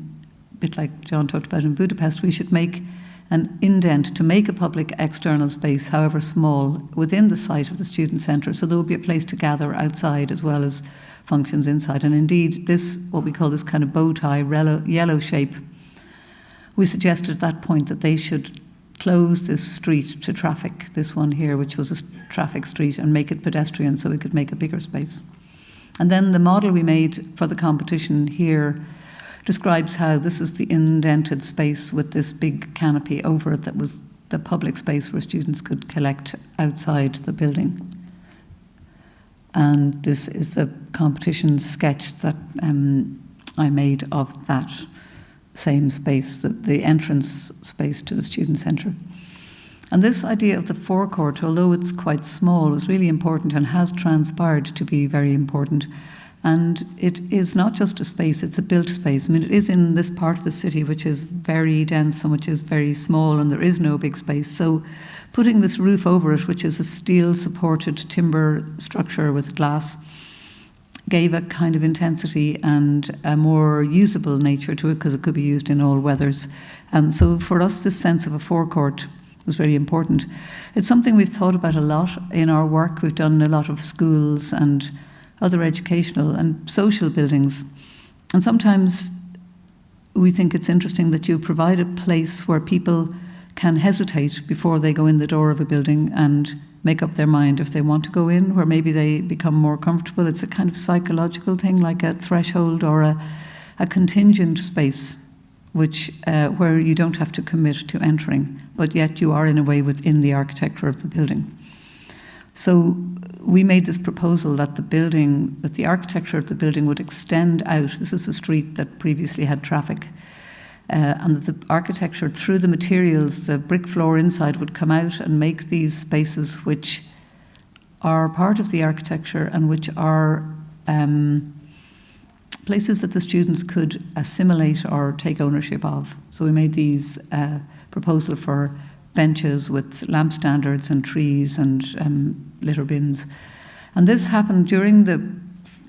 bit like John talked about in Budapest, we should make an indent to make a public external space, however small, within the site of the student centre, so there will be a place to gather outside as well as functions inside. And indeed, this, what we call this kind of bow tie yellow shape, we suggested at that point that they should close this street to traffic, this one here, which was a traffic street, and make it pedestrian so we could make a bigger space. And then the model we made for the competition here describes how this is the indented space with this big canopy over it that was the public space where students could collect outside the building. And this is the competition sketch that I made of that same space, the entrance space to the student centre. And this idea of the forecourt, although it's quite small, was really important and has transpired to be very important. And it is not just a space, it's a built space. I mean, it is in this part of the city which is very dense and which is very small, and there is no big space. So putting this roof over it, which is a steel-supported timber structure with glass, gave a kind of intensity and a more usable nature to it, because it could be used in all weathers. And so for us, this sense of a forecourt was very important. It's something we've thought about a lot in our work. We've done a lot of schools and other educational and social buildings. And sometimes we think it's interesting that you provide a place where people can hesitate before they go in the door of a building and make up their mind if they want to go in, where maybe they become more comfortable. It's a kind of psychological thing, like a threshold or a contingent space, which where you don't have to commit to entering, but yet you are in a way within the architecture of the building. So we made this proposal that the architecture of the building would extend out. This is a street that previously had traffic. And that the architecture, through the materials, the brick floor inside, would come out and make these spaces which are part of the architecture and which are places that the students could assimilate or take ownership of. So we made these proposal for benches with lamp standards and trees and litter bins. And this happened during the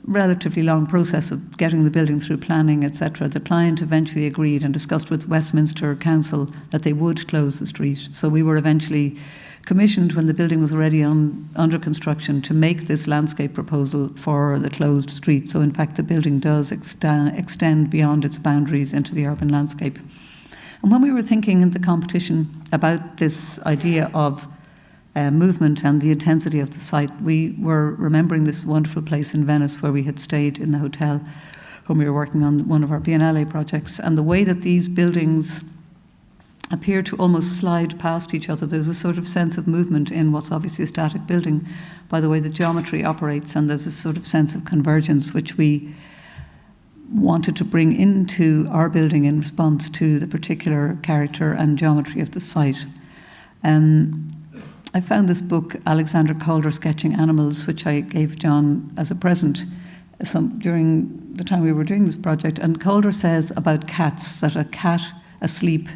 relatively long process of getting the building through planning, etc. The client eventually agreed and discussed with Westminster Council that they would close the street. So we were eventually commissioned, when the building was already under construction, to make this landscape proposal for the closed street. So in fact the building does extend beyond its boundaries into the urban landscape. And when we were thinking in the competition about this idea of movement and the intensity of the site, we were remembering this wonderful place in Venice where we had stayed in the hotel when we were working on one of our Biennale projects, and the way that these buildings appear to almost slide past each other. There's a sort of sense of movement in what's obviously a static building by the way the geometry operates, and there's this sort of sense of convergence which we wanted to bring into our building in response to the particular character and geometry of the site. I found this book, Alexander Calder Sketching Animals, which I gave John as a present during the time we were doing this project. And Calder says about cats that a cat asleep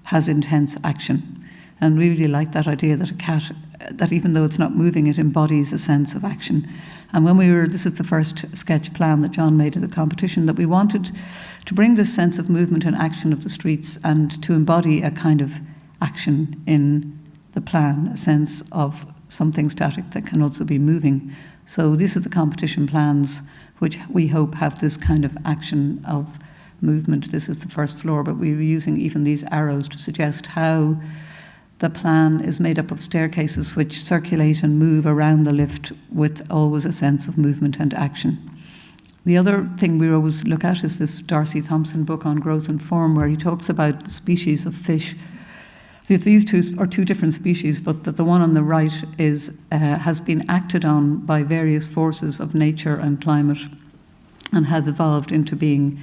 has intense action. And we really like that idea that a cat, that even though it's not moving, it embodies a sense of action. And this is the first sketch plan that John made at the competition, that we wanted to bring this sense of movement and action of the streets and to embody a kind of action in the plan, a sense of something static that can also be moving. So these are the competition plans which we hope have this kind of action of movement. This is the first floor, but we were using even these arrows to suggest how the plan is made up of staircases which circulate and move around the lift with always a sense of movement and action. The other thing we always look at is this Darcy Thompson book on growth and form, where he talks about the species of fish. These two are two different species, but that the one on the right has been acted on by various forces of nature and climate and has evolved into being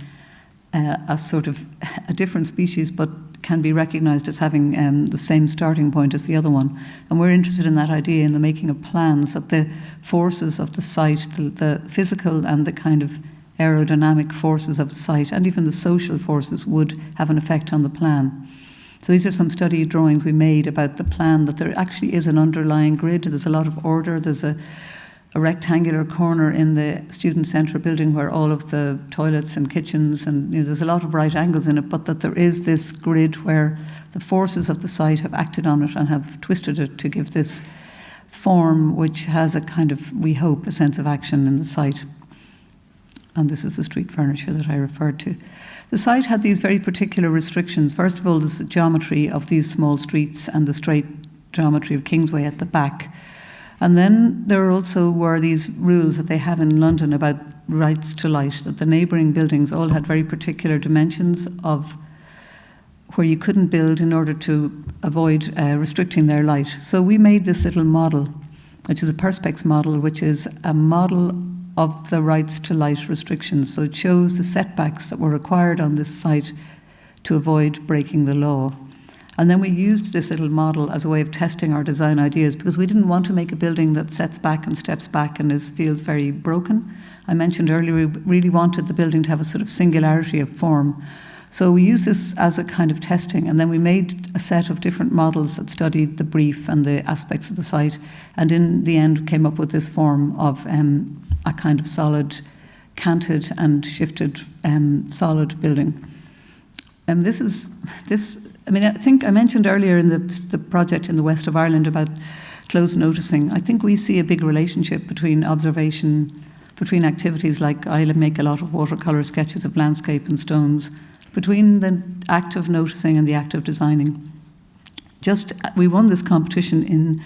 a sort of a different species, but can be recognised as having the same starting point as the other one. And we're interested in that idea in the making of plans, that the forces of the site, the physical and the kind of aerodynamic forces of the site, and even the social forces, would have an effect on the plan. So these are some study drawings we made about the plan, that there actually is an underlying grid. There's a lot of order. There's a rectangular corner in the student centre building where all of the toilets and kitchens, and there's a lot of right angles in it, but that there is this grid where the forces of the site have acted on it and have twisted it to give this form which has a kind of, we hope, a sense of action in the site. And this is the street furniture that I referred to. The site had these very particular restrictions. First of all, there's the geometry of these small streets and the straight geometry of Kingsway at the back. And then there also were these rules that they have in London about rights to light, that the neighbouring buildings all had very particular dimensions of where you couldn't build in order to avoid restricting their light. So we made this little model, which is a Perspex model, which is a model of the rights to light restrictions. So it shows the setbacks that were required on this site to avoid breaking the law. And then we used this little model as a way of testing our design ideas, because we didn't want to make a building that sets back and steps back and feels very broken. I mentioned earlier we really wanted the building to have a sort of singularity of form. So we used this as a kind of testing, and then we made a set of different models that studied the brief and the aspects of the site, and in the end came up with this form of a kind of solid, canted and shifted solid building. I think I mentioned earlier in the project in the west of Ireland about close noticing. I think we see a big relationship between observation, between activities like I make a lot of watercolour sketches of landscape and stones, between the act of noticing and the act of designing. We won this competition in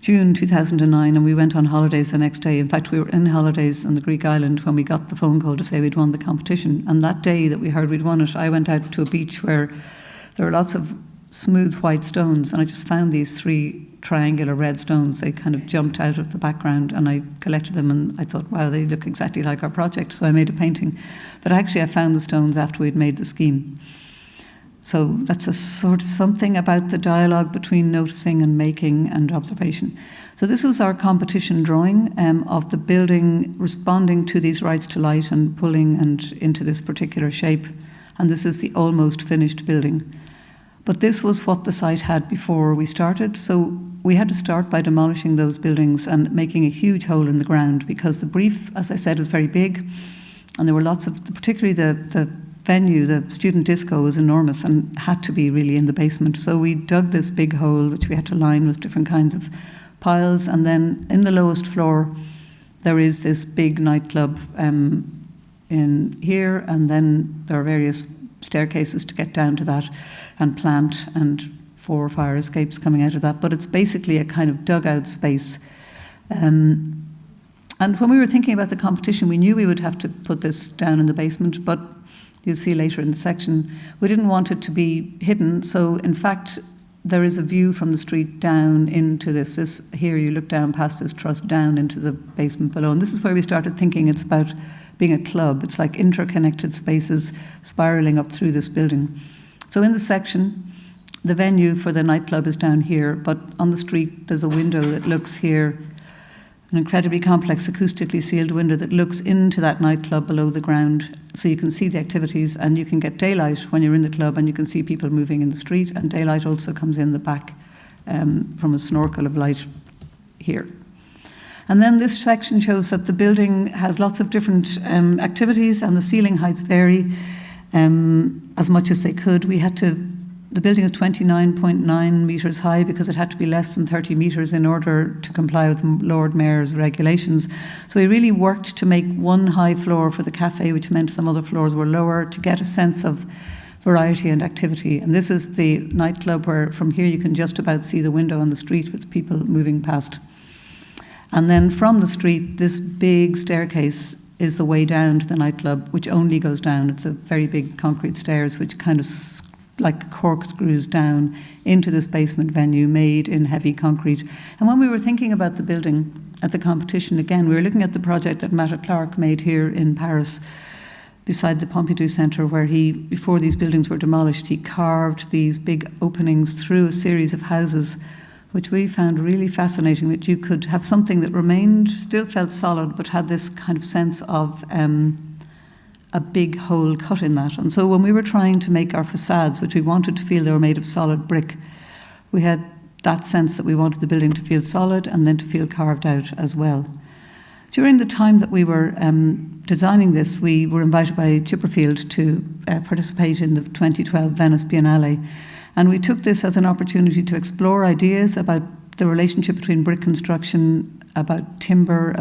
June 2009, and we went on holidays the next day. In fact, we were in holidays on the Greek island when we got the phone call to say we'd won the competition. And that day that we heard we'd won it, I went out to a beach where there were lots of smooth white stones, and I just found these 3 triangular red stones. They kind of jumped out of the background, and I collected them, and I thought, wow, they look exactly like our project, so I made a painting. But actually I found the stones after we'd made the scheme. So that's a sort of something about the dialogue between noticing and making and observation. So this was our competition drawing of the building responding to these rights to light and pulling and into this particular shape. And this is the almost finished building. But this was what the site had before we started. So we had to start by demolishing those buildings and making a huge hole in the ground, because the brief, as I said, was very big. And there were lots of, particularly the venue, the student disco, was enormous and had to be really in the basement. So we dug this big hole, which we had to line with different kinds of piles. And then in the lowest floor, there is this big nightclub in here. And then there are various staircases to get down to that, and plant, and 4 fire escapes coming out of that. But it's basically a kind of dugout space. And when we were thinking about the competition, we knew we would have to put this down in the basement, but you'll see later in the section, we didn't want it to be hidden. So in fact, there is a view from the street down into this. Here you look down past this truss down into the basement below. And this is where we started thinking it's about being a club. It's like interconnected spaces spiraling up through this building. So in the section, the venue for the nightclub is down here, but on the street there's a window that looks here, an incredibly complex acoustically sealed window that looks into that nightclub below the ground, so you can see the activities, and you can get daylight when you're in the club, and you can see people moving in the street, and daylight also comes in the back from a snorkel of light here. And then this section shows that the building has lots of different activities, and the ceiling heights vary as much as they could. The building is 29.9 metres high because it had to be less than 30 metres in order to comply with the Lord Mayor's regulations. So we really worked to make one high floor for the cafe, which meant some other floors were lower, to get a sense of variety and activity. And this is the nightclub, where from here you can just about see the window on the street with people moving past. And then from the street, this big staircase is the way down to the nightclub, which only goes down. It's a very big concrete stairs, which kind of like corkscrews down into this basement venue made in heavy concrete. And when we were thinking about the building at the competition, again, we were looking at the project that Matt Clark made here in Paris, beside the Pompidou Centre, where before these buildings were demolished, he carved these big openings through a series of houses, which we found really fascinating, that you could have something that remained, still felt solid, but had this kind of sense of a big hole cut in that. And so when we were trying to make our facades, which we wanted to feel they were made of solid brick, we had that sense that we wanted the building to feel solid and then to feel carved out as well. During the time that we were designing this, we were invited by Chipperfield to participate in the 2012 Venice Biennale. And we took this as an opportunity to explore ideas about the relationship between brick construction, about timber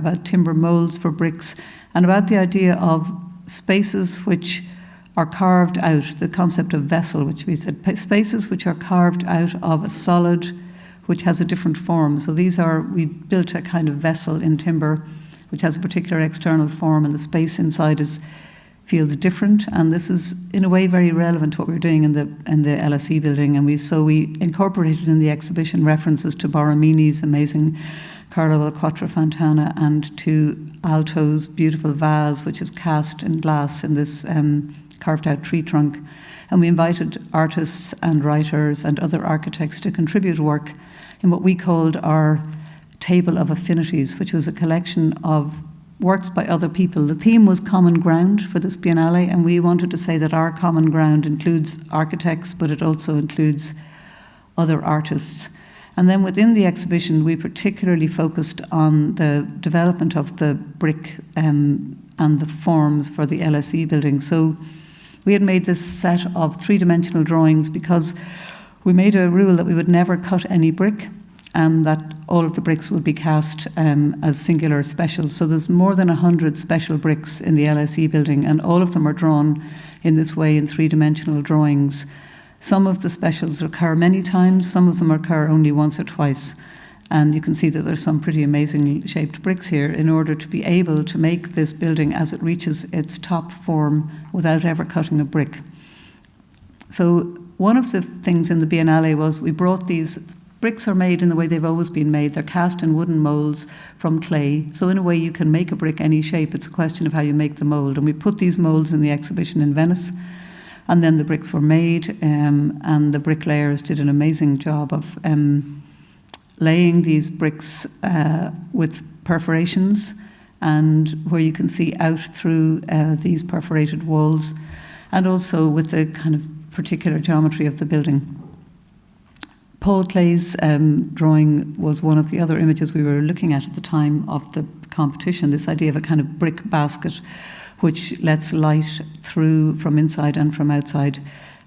molds for bricks, and about the idea of spaces which are carved out, the concept of vessel, which we said, spaces which are carved out of a solid which has a different form. So we built a kind of vessel in timber which has a particular external form, and the space inside feels different. And this is, in a way, very relevant to what we're doing in the LSE building. And we incorporated in the exhibition references to Borromini's amazing Carlo del Quattro Fontana, and to Alto's beautiful vase, which is cast in glass in this carved out tree trunk. And we invited artists and writers and other architects to contribute work in what we called our Table of Affinities, which was a collection of works by other people. The theme was common ground for this Biennale, and we wanted to say that our common ground includes architects, but it also includes other artists. And then within the exhibition, we particularly focused on the development of the brick and the forms for the LSE building. So we had made this set of three-dimensional drawings because we made a rule that we would never cut any brick, and that all of the bricks would be cast as singular specials. So there's more than 100 special bricks in the LSE building, and all of them are drawn in this way in three-dimensional drawings. Some of the specials occur many times, some of them occur only once or twice. And you can see that there's some pretty amazing shaped bricks here in order to be able to make this building as it reaches its top form without ever cutting a brick. So one of the things in the Biennale was we brought these. Bricks are made in the way they've always been made. They're cast in wooden molds from clay. So in a way you can make a brick any shape. It's a question of how you make the mold. And we put these molds in the exhibition in Venice. And then the bricks were made, and the bricklayers did an amazing job of laying these bricks with perforations, and where you can see out through these perforated walls, and also with the kind of particular geometry of the building. Paul Clay's drawing was one of the other images we were looking at the time of the competition, this idea of a kind of brick basket which lets light through from inside and from outside.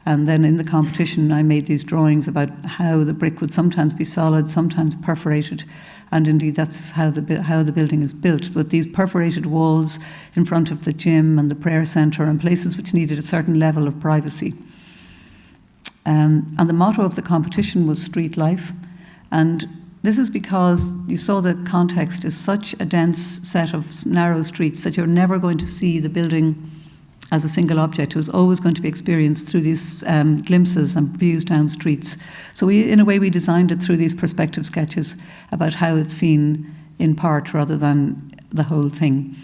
And then in the competition I made these drawings about how the brick would sometimes be solid, sometimes perforated, and indeed that's how the building is built, with these perforated walls in front of the gym and the prayer centre and places which needed a certain level of privacy. And the motto of the competition was Street Life. And this is because you saw the context is such a dense set of narrow streets that you're never going to see the building as a single object. It was always going to be experienced through these glimpses and views down streets. So in a way, we designed it through these perspective sketches about how it's seen in part rather than the whole thing.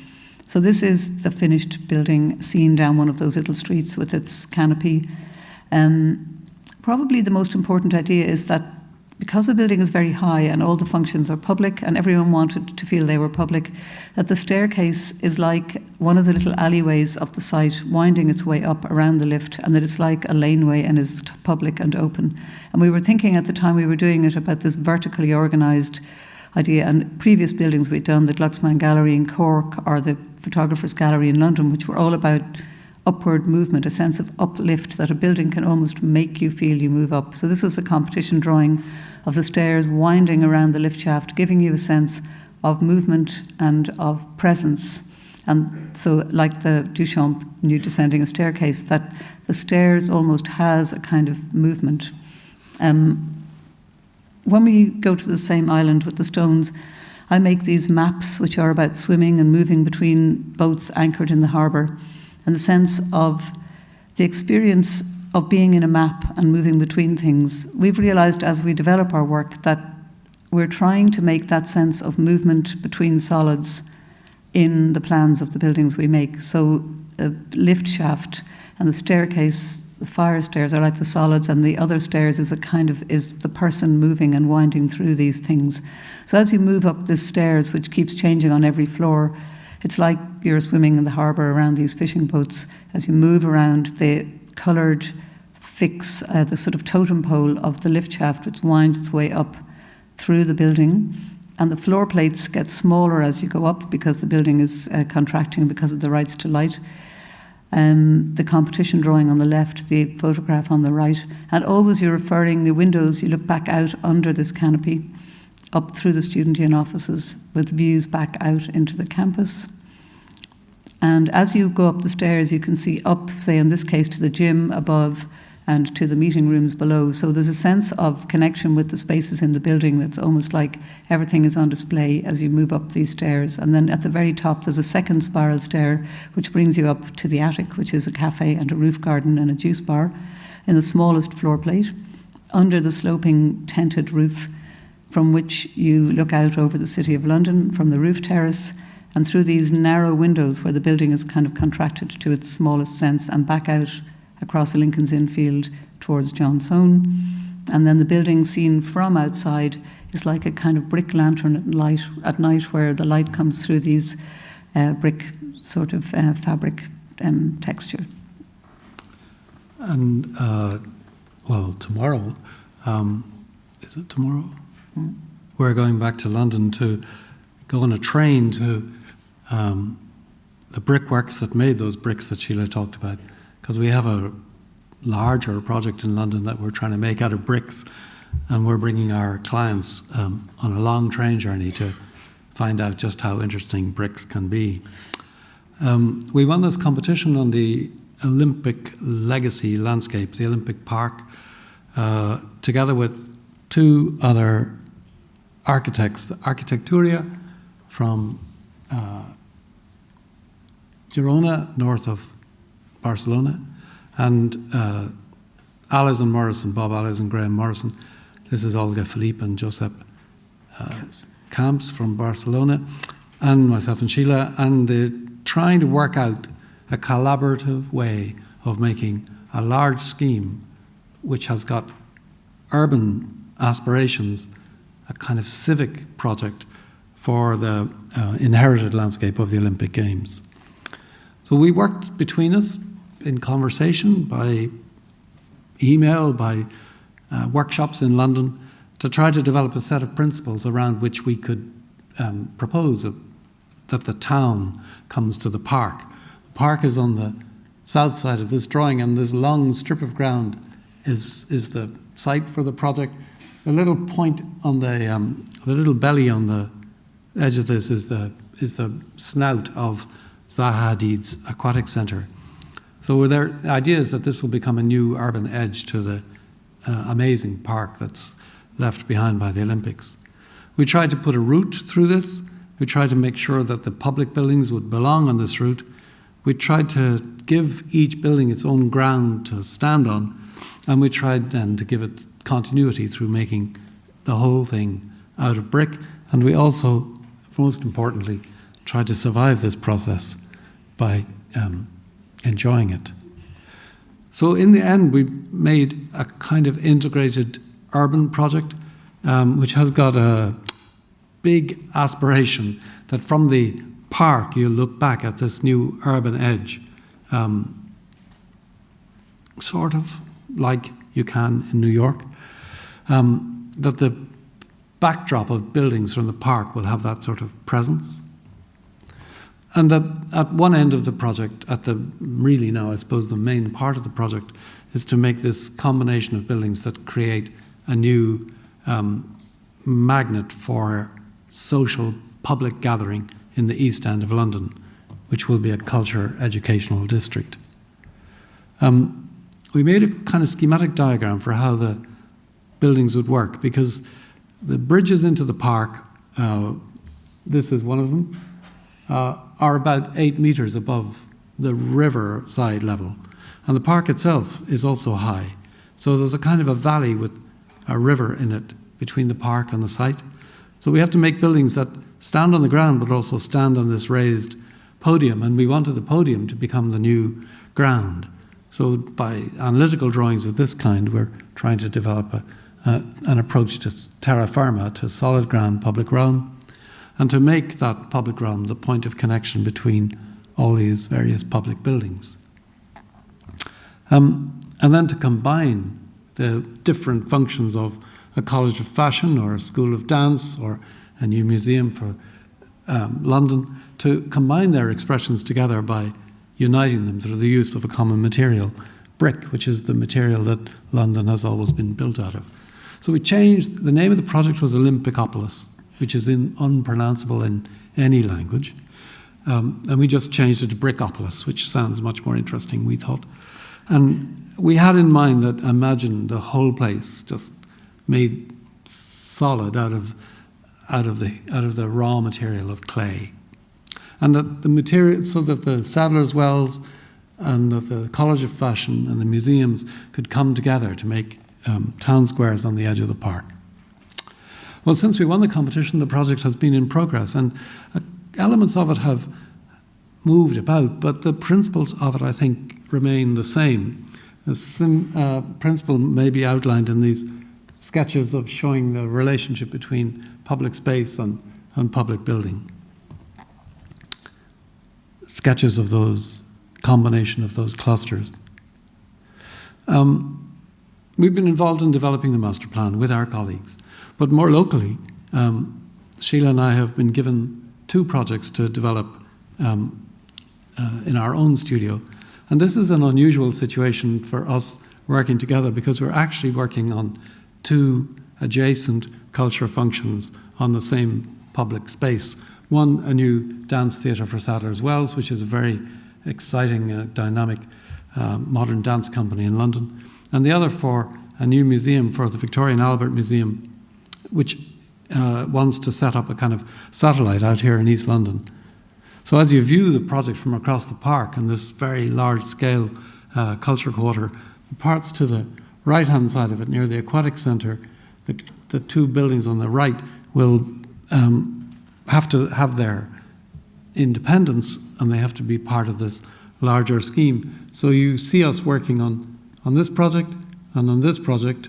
So this is the finished building seen down one of those little streets with its canopy. Probably the most important idea is that because the building is very high and all the functions are public and everyone wanted to feel they were public, that the staircase is like one of the little alleyways of the site winding its way up around the lift, and that it's like a laneway and is public and open. And we were thinking at the time we were doing it about this vertically organised idea, and previous buildings we'd done, the Glucksman Gallery in Cork or the Photographers Gallery in London, which were all about upward movement, a sense of uplift, that a building can almost make you feel you move up. So this was a competition drawing of the stairs winding around the lift shaft, giving you a sense of movement and of presence. And so like the Duchamp New Descending a Staircase, that the stairs almost has a kind of movement. When we go to the same island with the stones, I make these maps which are about swimming and moving between boats anchored in the harbour, and the sense of the experience of being in a map and moving between things. We've realised as we develop our work that we're trying to make that sense of movement between solids in the plans of the buildings we make. So the lift shaft and the staircase, the fire stairs are like the solids, and the other stairs is the person moving and winding through these things. So as you move up this stairs, which keeps changing on every floor, it's like you're swimming in the harbour around these fishing boats. As you move around, the coloured fix, the sort of totem pole of the lift shaft, which winds its way up through the building. And the floor plates get smaller as you go up because the building is contracting because of the rights to light. The competition drawing on the left, the photograph on the right. And always you're referring the windows, you look back out under this canopy, up through the student union offices with views back out into the campus. And as you go up the stairs, you can see up, say in this case, to the gym above and to the meeting rooms below. So there's a sense of connection with the spaces in the building that's almost like everything is on display as you move up these stairs. And then at the very top, there's a second spiral stair, which brings you up to the attic, which is a cafe and a roof garden and a juice bar in the smallest floor plate, under the sloping tented roof, from which you look out over the City of London from the roof terrace and through these narrow windows where the building is kind of contracted to its smallest sense and back out across the Lincoln's Inn field towards Johnstone. And then the building seen from outside is like a kind of brick lantern light at night, where the light comes through these brick sort of fabric texture. And, well, tomorrow, is it tomorrow? Mm. We're going back to London to go on a train to the brickworks that made those bricks that Sheila talked about, because we have a larger project in London that we're trying to make out of bricks, and we're bringing our clients on a long train journey to find out just how interesting bricks can be. We won this competition on the Olympic legacy landscape, the Olympic Park, together with two other architects, Arquitectura from Girona, north of Barcelona, and Alison Morrison, Bob Allis and Graham Morrison. This is Olga Philippe and Josep Camps from Barcelona, and myself and Sheila, and they're trying to work out a collaborative way of making a large scheme which has got urban aspirations, a kind of civic project for the inherited landscape of the Olympic Games. So we worked between us in conversation, by email, by workshops in London, to try to develop a set of principles around which we could propose that the town comes to the park. The park is on the south side of this drawing, and this long strip of ground is the site for the project. The little point on the little belly on the edge of this is the snout of Zaha Hadid's aquatic centre. So the idea is that this will become a new urban edge to the amazing park that's left behind by the Olympics. We tried to put a route through this. We tried to make sure that the public buildings would belong on this route. We tried to give each building its own ground to stand on, and we tried then to give it continuity through making the whole thing out of brick. And we also, most importantly, tried to survive this process by enjoying it. So in the end, we made a kind of integrated urban project, which has got a big aspiration that from the park you look back at this new urban edge, sort of like you can in New York, that the backdrop of buildings from the park will have that sort of presence. And that at one end of the project, really now I suppose the main part of the project, is to make this combination of buildings that create a new magnet for social public gathering in the East End of London, which will be a culture educational district. We made a kind of schematic diagram for how the buildings would work, because the bridges into the park, this is one of them, are about 8 meters above the river side level. And the park itself is also high. So there's a kind of a valley with a river in it between the park and the site. So we have to make buildings that stand on the ground but also stand on this raised podium, and we wanted the podium to become the new ground. So by analytical drawings of this kind, we're trying to develop an approach to terra firma, to solid ground public realm, and to make that public realm the point of connection between all these various public buildings. And then to combine the different functions of a college of fashion or a school of dance or a new museum for London, to combine their expressions together by uniting them through the use of a common material, brick, which is the material that London has always been built out of. So we changed, the name of the project was Olympicopolis, which is unpronounceable in any language. And we just changed it to Brickopolis, which sounds much more interesting, we thought. And we had in mind that, imagine the whole place just made solid out of the raw material of clay. And that the material, so that the Sadler's Wells and that the College of Fashion and the museums could come together to make town squares on the edge of the park. Well, since we won the competition, the project has been in progress, and elements of it have moved about, but the principles of it, I think, remain the same. principle may be outlined in these sketches of showing the relationship between public space and public building. Sketches of those combination of those clusters. We've been involved in developing the master plan with our colleagues, but more locally, Sheila and I have been given 2 projects to develop in our own studio. And this is an unusual situation for us working together because we're actually working on 2 adjacent culture functions on the same public space. One, a new dance theatre for Sadler's Wells, which is a very exciting, dynamic, modern dance company in London. And the other for a new museum for the Victoria and Albert Museum, which wants to set up a kind of satellite out here in East London. So as you view the project from across the park and this very large-scale culture quarter, the parts to the right-hand side of it, near the aquatic centre, the 2 buildings on the right will have to have their independence, and they have to be part of this larger scheme. So you see us working on this project and on this project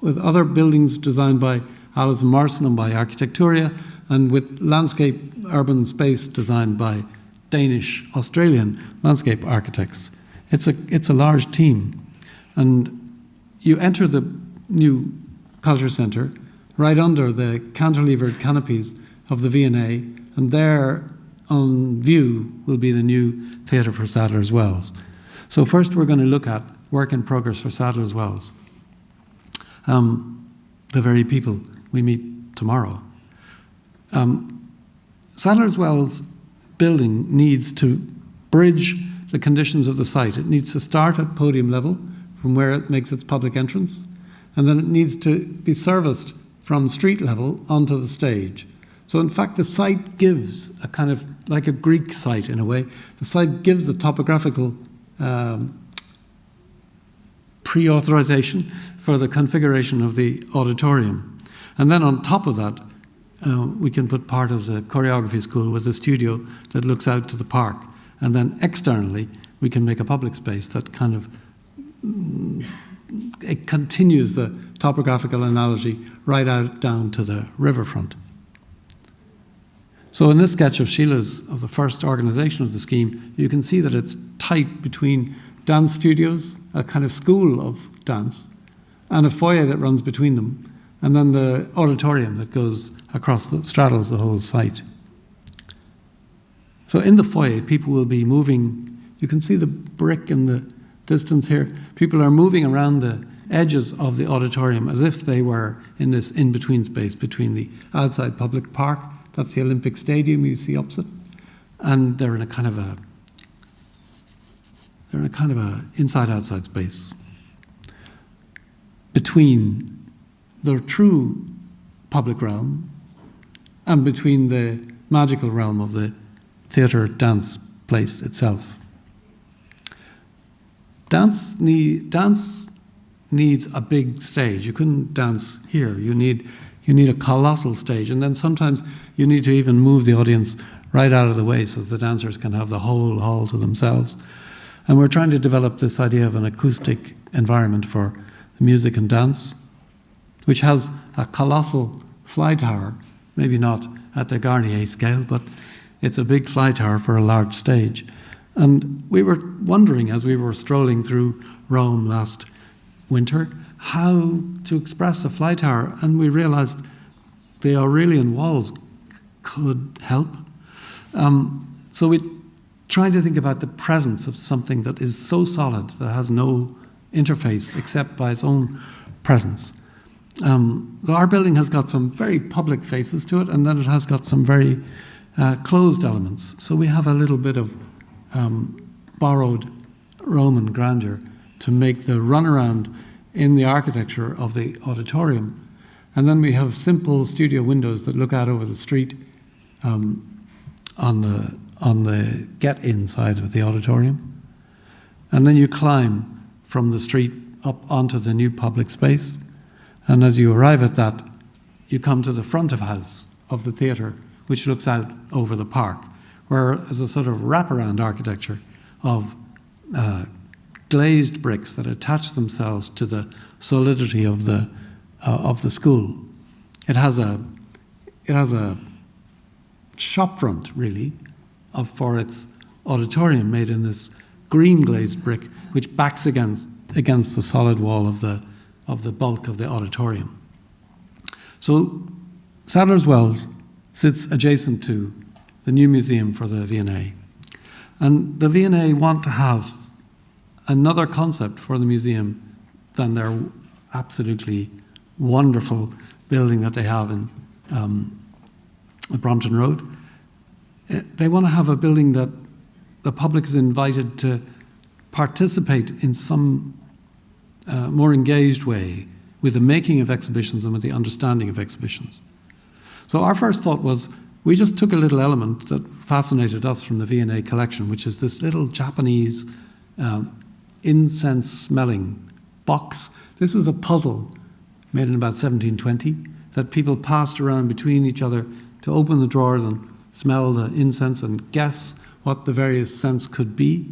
with other buildings designed by Alison Morrison and by Architecturia, and with landscape urban space designed by Danish-Australian landscape architects. It's a large team. And you enter the new culture centre right under the cantilevered canopies of the V&A, and there on view will be the new theatre for Sadler's Wells. So first we're going to look at work in progress for Sadler's Wells. The very people we meet tomorrow. Sadler's Wells building needs to bridge the conditions of the site. It needs to start at podium level from where it makes its public entrance, and then it needs to be serviced from street level onto the stage. So in fact the site gives a kind of, like a Greek site in a way, the site gives a topographical pre-authorization for the configuration of the auditorium. And then on top of that, we can put part of the choreography school with a studio that looks out to the park. And then externally, we can make a public space that kind of, it continues the topographical analogy right out down to the riverfront. So in this sketch of Sheila's, of the first organisation of the scheme, you can see that it's tight between dance studios, a kind of school of dance, and a foyer that runs between them, and then the auditorium that goes across, straddles the whole site. So in the foyer, people will be moving. You can see the brick in the distance here. People are moving around the edges of the auditorium as if they were in this in-between space between the outside public park, that's the Olympic Stadium you see opposite, and they're in a kind of a inside-outside space between the true public realm and between the magical realm of the theatre dance place itself. Dance needs a big stage. You couldn't dance here. You need a colossal stage, and then sometimes you need to even move the audience right out of the way so the dancers can have the whole hall to themselves. And we're trying to develop this idea of an acoustic environment for music and dance, which has a colossal fly tower, maybe not at the Garnier scale, but it's a big fly tower for a large stage. And we were wondering as we were strolling through Rome last winter how to express a fly tower, and we realized the Aurelian walls could help. So we tried to think about the presence of something that is so solid, that has no interface except by its own presence. Our building has got some very public faces to it, and then it has got some very closed elements. So we have a little bit of borrowed Roman grandeur to make the runaround in the architecture of the auditorium. And then we have simple studio windows that look out over the street on the get-in side of the auditorium. And then you climb from the street up onto the new public space. And as you arrive at that, you come to the front of house of the theatre, which looks out over the park, where there's a sort of wraparound architecture of glazed bricks that attach themselves to the solidity of the school. It has a shop front, really, for its auditorium, made in this green glazed brick, which backs against the solid wall of the bulk of the auditorium. So Sadler's Wells sits adjacent to the new museum for the V&A. And the V&A want to have another concept for the museum than their absolutely wonderful building that they have in Brompton Road. They want to have a building that the public is invited to participate in some more engaged way with the making of exhibitions and with the understanding of exhibitions. So our first thought was, we just took a little element that fascinated us from the V&A collection, which is this little Japanese incense-smelling box. This is a puzzle made in about 1720 that people passed around between each other to open the drawers and smell the incense and guess what the various scents could be.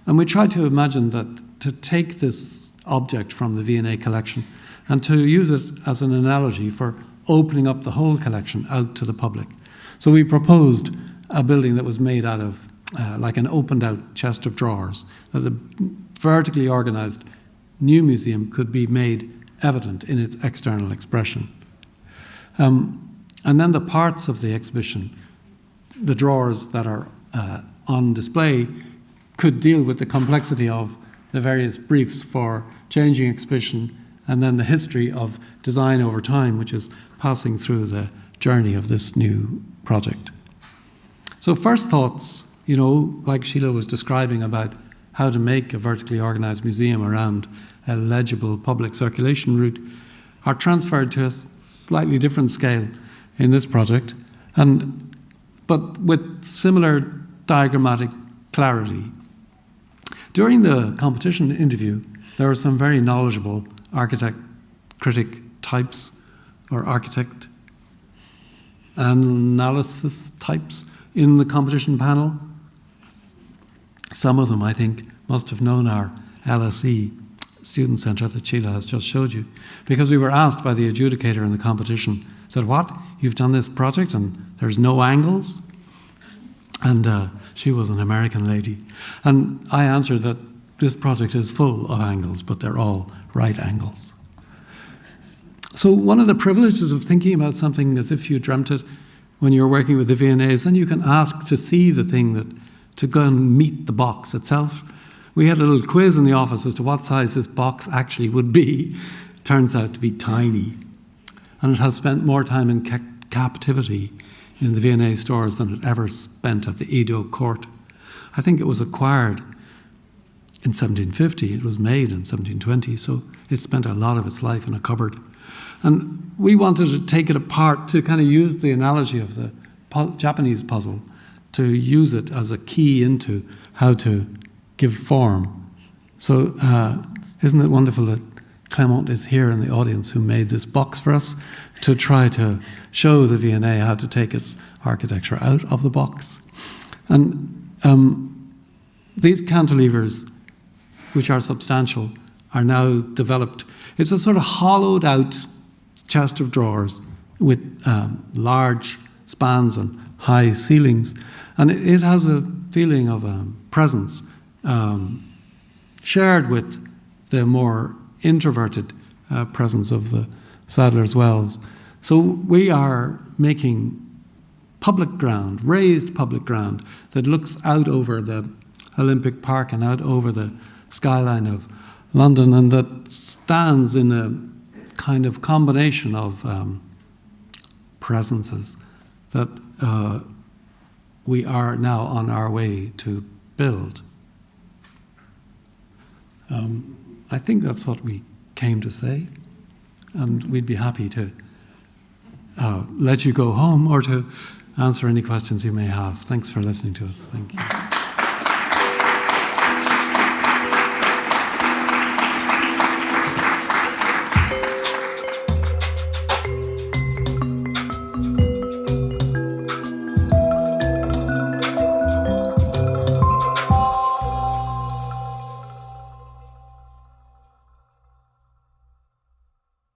And we tried to imagine that, to take this object from the V&A collection and to use it as an analogy for opening up the whole collection out to the public. So we proposed a building that was made out of like an opened out chest of drawers, that the vertically organized new museum could be made evident in its external expression. And then the parts of the exhibition, the drawers that are on display, could deal with the complexity of the various briefs for changing exhibition, and then the history of design over time, which is passing through the journey of this new project. So first thoughts, like Sheila was describing about how to make a vertically organized museum around a legible public circulation route, are transferred to a slightly different scale in this project, but with similar diagrammatic clarity. During the competition interview, there were some very knowledgeable architect-critic types, or architect analysis types in the competition panel. Some of them, I think, must have known our LSE student centre that Sheila has just showed you, because we were asked by the adjudicator in the competition, said, "What, you've done this project and there's no angles?" And she was an American lady. And I answered that this project is full of angles, but they're all right angles. So one of the privileges of thinking about something as if you dreamt it when you're working with the V&A is then you can ask to see the thing, to go and meet the box itself. We had a little quiz in the office as to what size this box actually would be. It turns out to be tiny. And it has spent more time in captivity in the V&A stores than it ever spent at the Edo court. I think it was acquired in 1750. It was made in 1720, so it spent a lot of its life in a cupboard. And we wanted to take it apart to kind of use the analogy of the Japanese puzzle, to use it as a key into how to give form. So isn't it wonderful that Clement is here in the audience, who made this box for us, to try to show the V&A how to take its architecture out of the box. And these cantilevers, which are substantial, are now developed. It's a sort of hollowed out chest of drawers with large spans and high ceilings. And it has a feeling of presence shared with the more introverted presence of the Sadler's Wells. So we are making public ground, raised public ground, that looks out over the Olympic Park and out over the skyline of London, and that stands in a kind of combination of presences that we are now on our way to build. I think that's what we came to say, and we'd be happy to let you go home or to answer any questions you may have. Thanks for listening to us. Thank you.